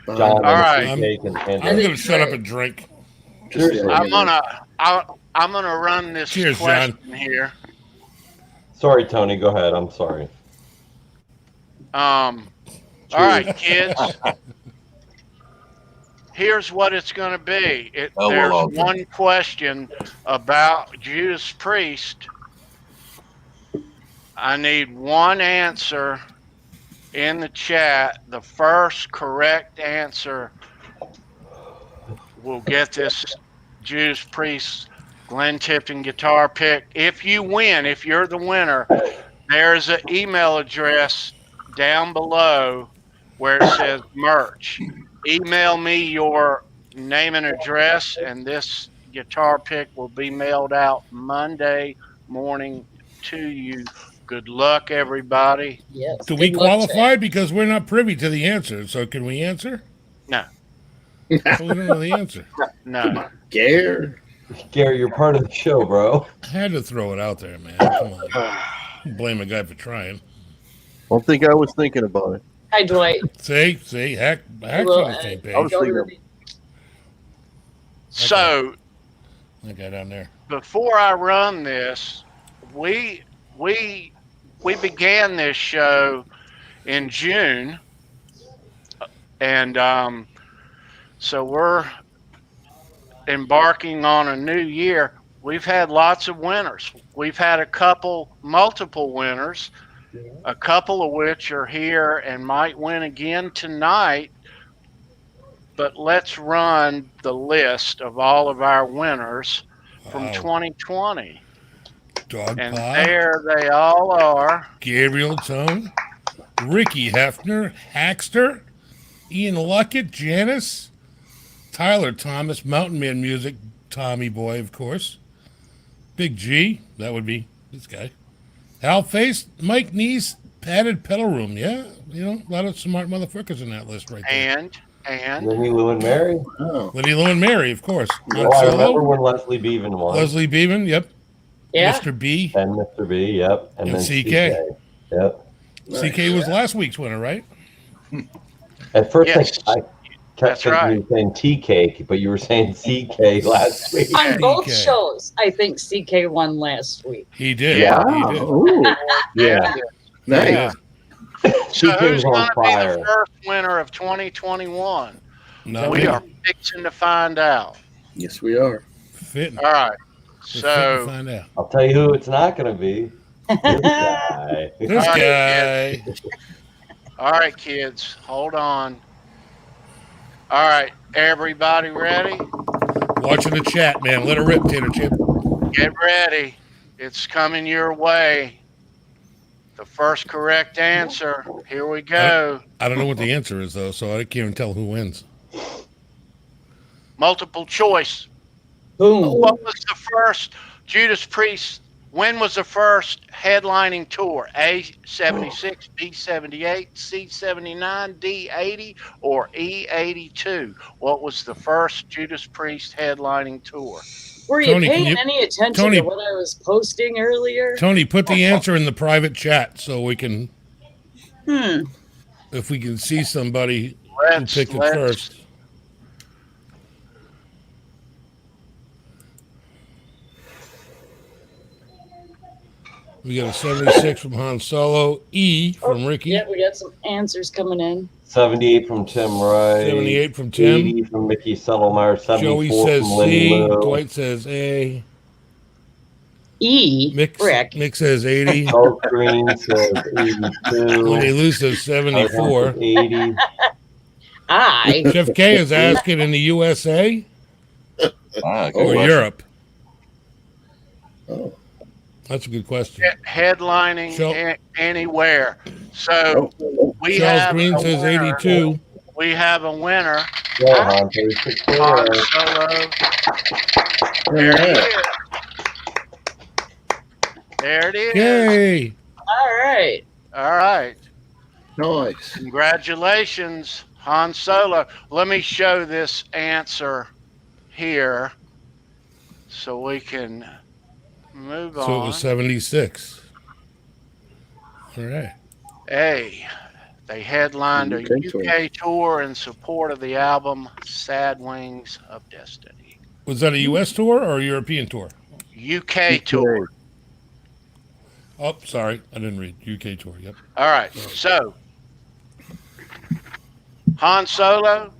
John
All right.
and Fruitcake and
I'm
Sandra.
gonna shut up and drink.
Seriously.
I'm gonna run this
Cheers,
question
John.
here.
Sorry, Tony. Go ahead. I'm sorry.
All right, kids. Here's what it's going to be.
Oh,
There's
well,
one question about Judas Priest. I need one answer in the chat. The first correct answer will get this Judas Priest Glenn Tipton guitar pick. If you win, if you're the winner, there's an email address down below where it says merch. Email me your name and address, and this guitar pick will be mailed out Monday morning to you. Good luck, everybody.
Yes.
Do we
good luck,
qualify? Because we're not privy to the answer. So can we answer?
No.
Well, we don't know the answer.
No.
Gary.
Gary, you're part of the show, bro.
I had to throw it out there, man. Come on. Blame a guy for trying.
Don't think I was thinking about it.
Hi, Dwight.
See, hack's
Well,
on the same page.
I was
Go to
thinking-
the-
So
That guy down there.
before I run this, we began this show in June, and so we're embarking on a new year. We've had lots of winners. We've had multiple winners, a couple of which are here and might win again tonight. But let's run the list of all of our winners from
Wow.
2020.
Dog
And
Pie,
there they all are.
Gabriel Tone, Rikki Hefner, Hackster, Ian Luckett, Janice, Tyler Thomas, Mountain Man Music, Tommy Boy, of course. Big G, that would be this guy. Hal Face, Mike Neese, Padded Pedal Room. Yeah, a lot of smart motherfuckers in that list right there.
And
Lenny, Lou, and Mary.
Oh.
Liddy Lou and Mary, of course.
Oh,
Han
I remember
Solo,
when Leslie Beaven won.
Leslie Beaven, yep.
Yeah.
Mr. B.
And Mr. B, yep. And
And
then
CK.
Yep.
CK was last week's winner, right?
At first,
Yes.
I kept
That's
thinking
right.
you were saying tea cake, but you were saying CK last week.
On both
CK.
shows, I think CK won last week.
He did.
Yeah.
He did.
Ooh,
Yeah.
nice.
Yeah. So
CK
who's
was
going
on
to be
fire.
the first winner of 2021?
Not
We
me.
are fixing to find out.
Yes, we are.
Fitting.
All right.
We're fitting to
So
find out.
I'll tell you who it's not going to be. This guy.
This
All
guy.
all right, kids, hold on. All right, everybody ready?
Watching the chat, man. Let her rip, Tater Chip.
Get ready. It's coming your way. The first correct answer. Here we go.
I don't know what the answer is, though, so I can't even tell who wins.
Multiple choice.
Boom.
What was the first Judas Priest? When was the first headlining tour? A 76, B 78, C 79, D 80, or E 82? What was the first Judas Priest headlining tour?
Were you
Tony, can
paying
you-
any attention
Tony-
to what I was posting earlier?
Tony, put the answer in the private chat so we can,
Hmm.
if we can see somebody who
Let's
picked it first. We got a 76 from Han Solo. E from Rikki.
Yeah, we got some answers coming in.
78 from Tim Wright.
78 from Tim.
80 from Mickey Settlemeyer. 74
Joey says
from Lenny
C.
Lou.
Dwight says A.
E. Rick.
Mick says 80.
Oak Green says 82.
Lenny Lou says 74.
80.
Chef K is asking in the USA or Europe.
Oh.
That's a good question.
Headlining anywhere. So we
Charles
have
Green says 82.
We have a winner.
Han
Solo. There it is. There it is.
Yay!
All right.
Nice.
Congratulations, Han Solo. Let me show this answer here so we can move on.
So it was 76. All right.
Hey, they headlined a UK tour in support of the album Sad Wings of Destiny.
Was that a US tour or a European tour?
UK tour.
Oh, sorry. I didn't read. UK tour. Yep.
All right. So, Han Solo,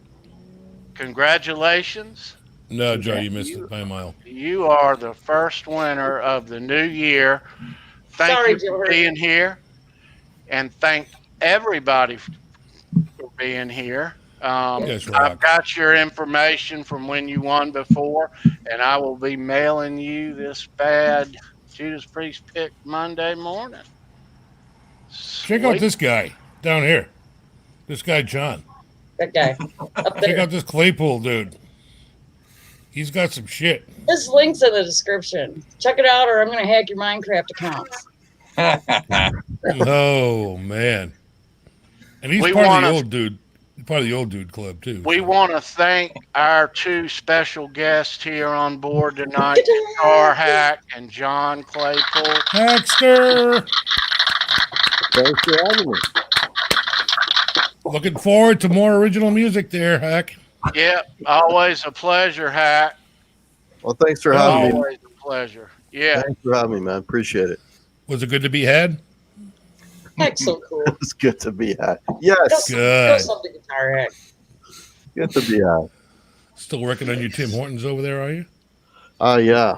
congratulations.
No, Joe, you missed it by a mile.
You are the first winner of the new year. Thank you for being here. And thank everybody for being here. I've got your information from when you won before, and I will be mailing you this bad Judas Priest pick Monday morning.
Check out this guy down here. This guy, John.
That guy.
Check out this Claypool dude. He's got some shit.
This link's in the description. Check it out, or I'm going to hack your Minecraft accounts.
Oh, man. And he's part of the old dude. Part of the old dude club, too.
We want to thank our two special guests here on board tonight, Cigar Hack and John Claypool.
Hackster!
Thanks for having me.
Looking forward to more original music there, Hack.
Yep, always a pleasure, Hack.
Well, thanks for having me.
Always a pleasure. Yeah.
Thanks for having me, man. Appreciate it.
Was it good to be had?
Heck's so cool.
It's good to be had. Yes.
Good.
Something guitar hack.
Good to be had.
Still working on your Tim Hortons over there, are you?
Yeah.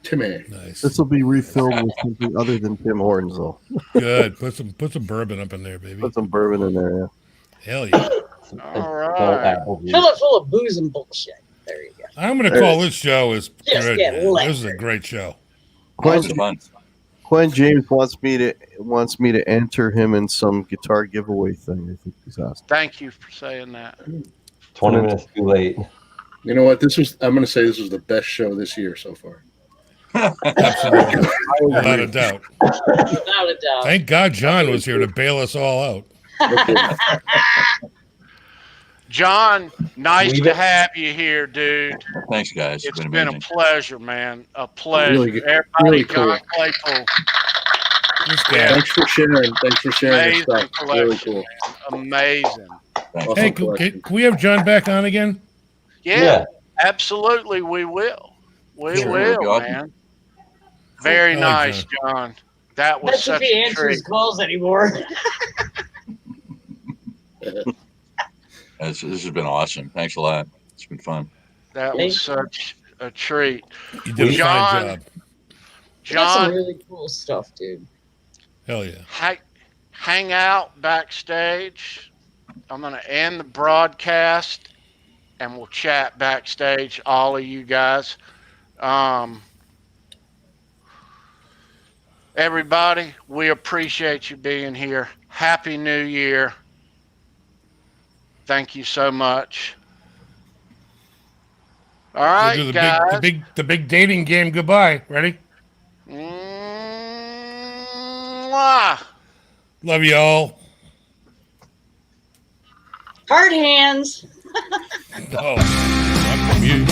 Timmy.
Nice.
This will be refilled with something other than Tim Hortons, though.
Good. Put some bourbon up in there, baby.
Put some bourbon in there, yeah.
Hell yeah.
All right.
Fill it full of booze and bullshit. There you go.
I'm going to call this show as
Just
good.
get lit.
This is a great show.
Quinn James wants me to enter him in some guitar giveaway thing. I think he's asked.
Thank you for saying that.
20 minutes too late.
You know what? I'm going to say this was the best show this year so far.
Absolutely. Without a doubt.
Without a doubt.
Thank God John was here to bail us all out.
John, nice to have you here, dude.
Thanks, guys.
It's been a pleasure, man. A pleasure.
Really good.
Everybody,
Really
John
cool.
Claypool.
Thanks for sharing. Thanks for sharing this
Amazing
stuff. Really
collection,
cool.
man. Amazing.
Awesome
Hey,
collection.
can we have John back on again?
Yeah, absolutely. We will. We will, man. Very nice, John. That was
That's if
such
he
a
answers
treat.
calls anymore.
This has been awesome. Thanks a lot. It's been fun.
That was such a treat.
You did a fine job.
You got some
John,
really cool stuff, dude.
Hell yeah.
hang out backstage. I'm going to end the broadcast and we'll chat backstage, all of you guys. Everybody, we appreciate you being here. Happy New Year. Thank you so much. All right,
We'll do
guys.
the big dating game goodbye. Ready?
Mwah.
Love you all.
Hard hands.
Oh, I'm from you.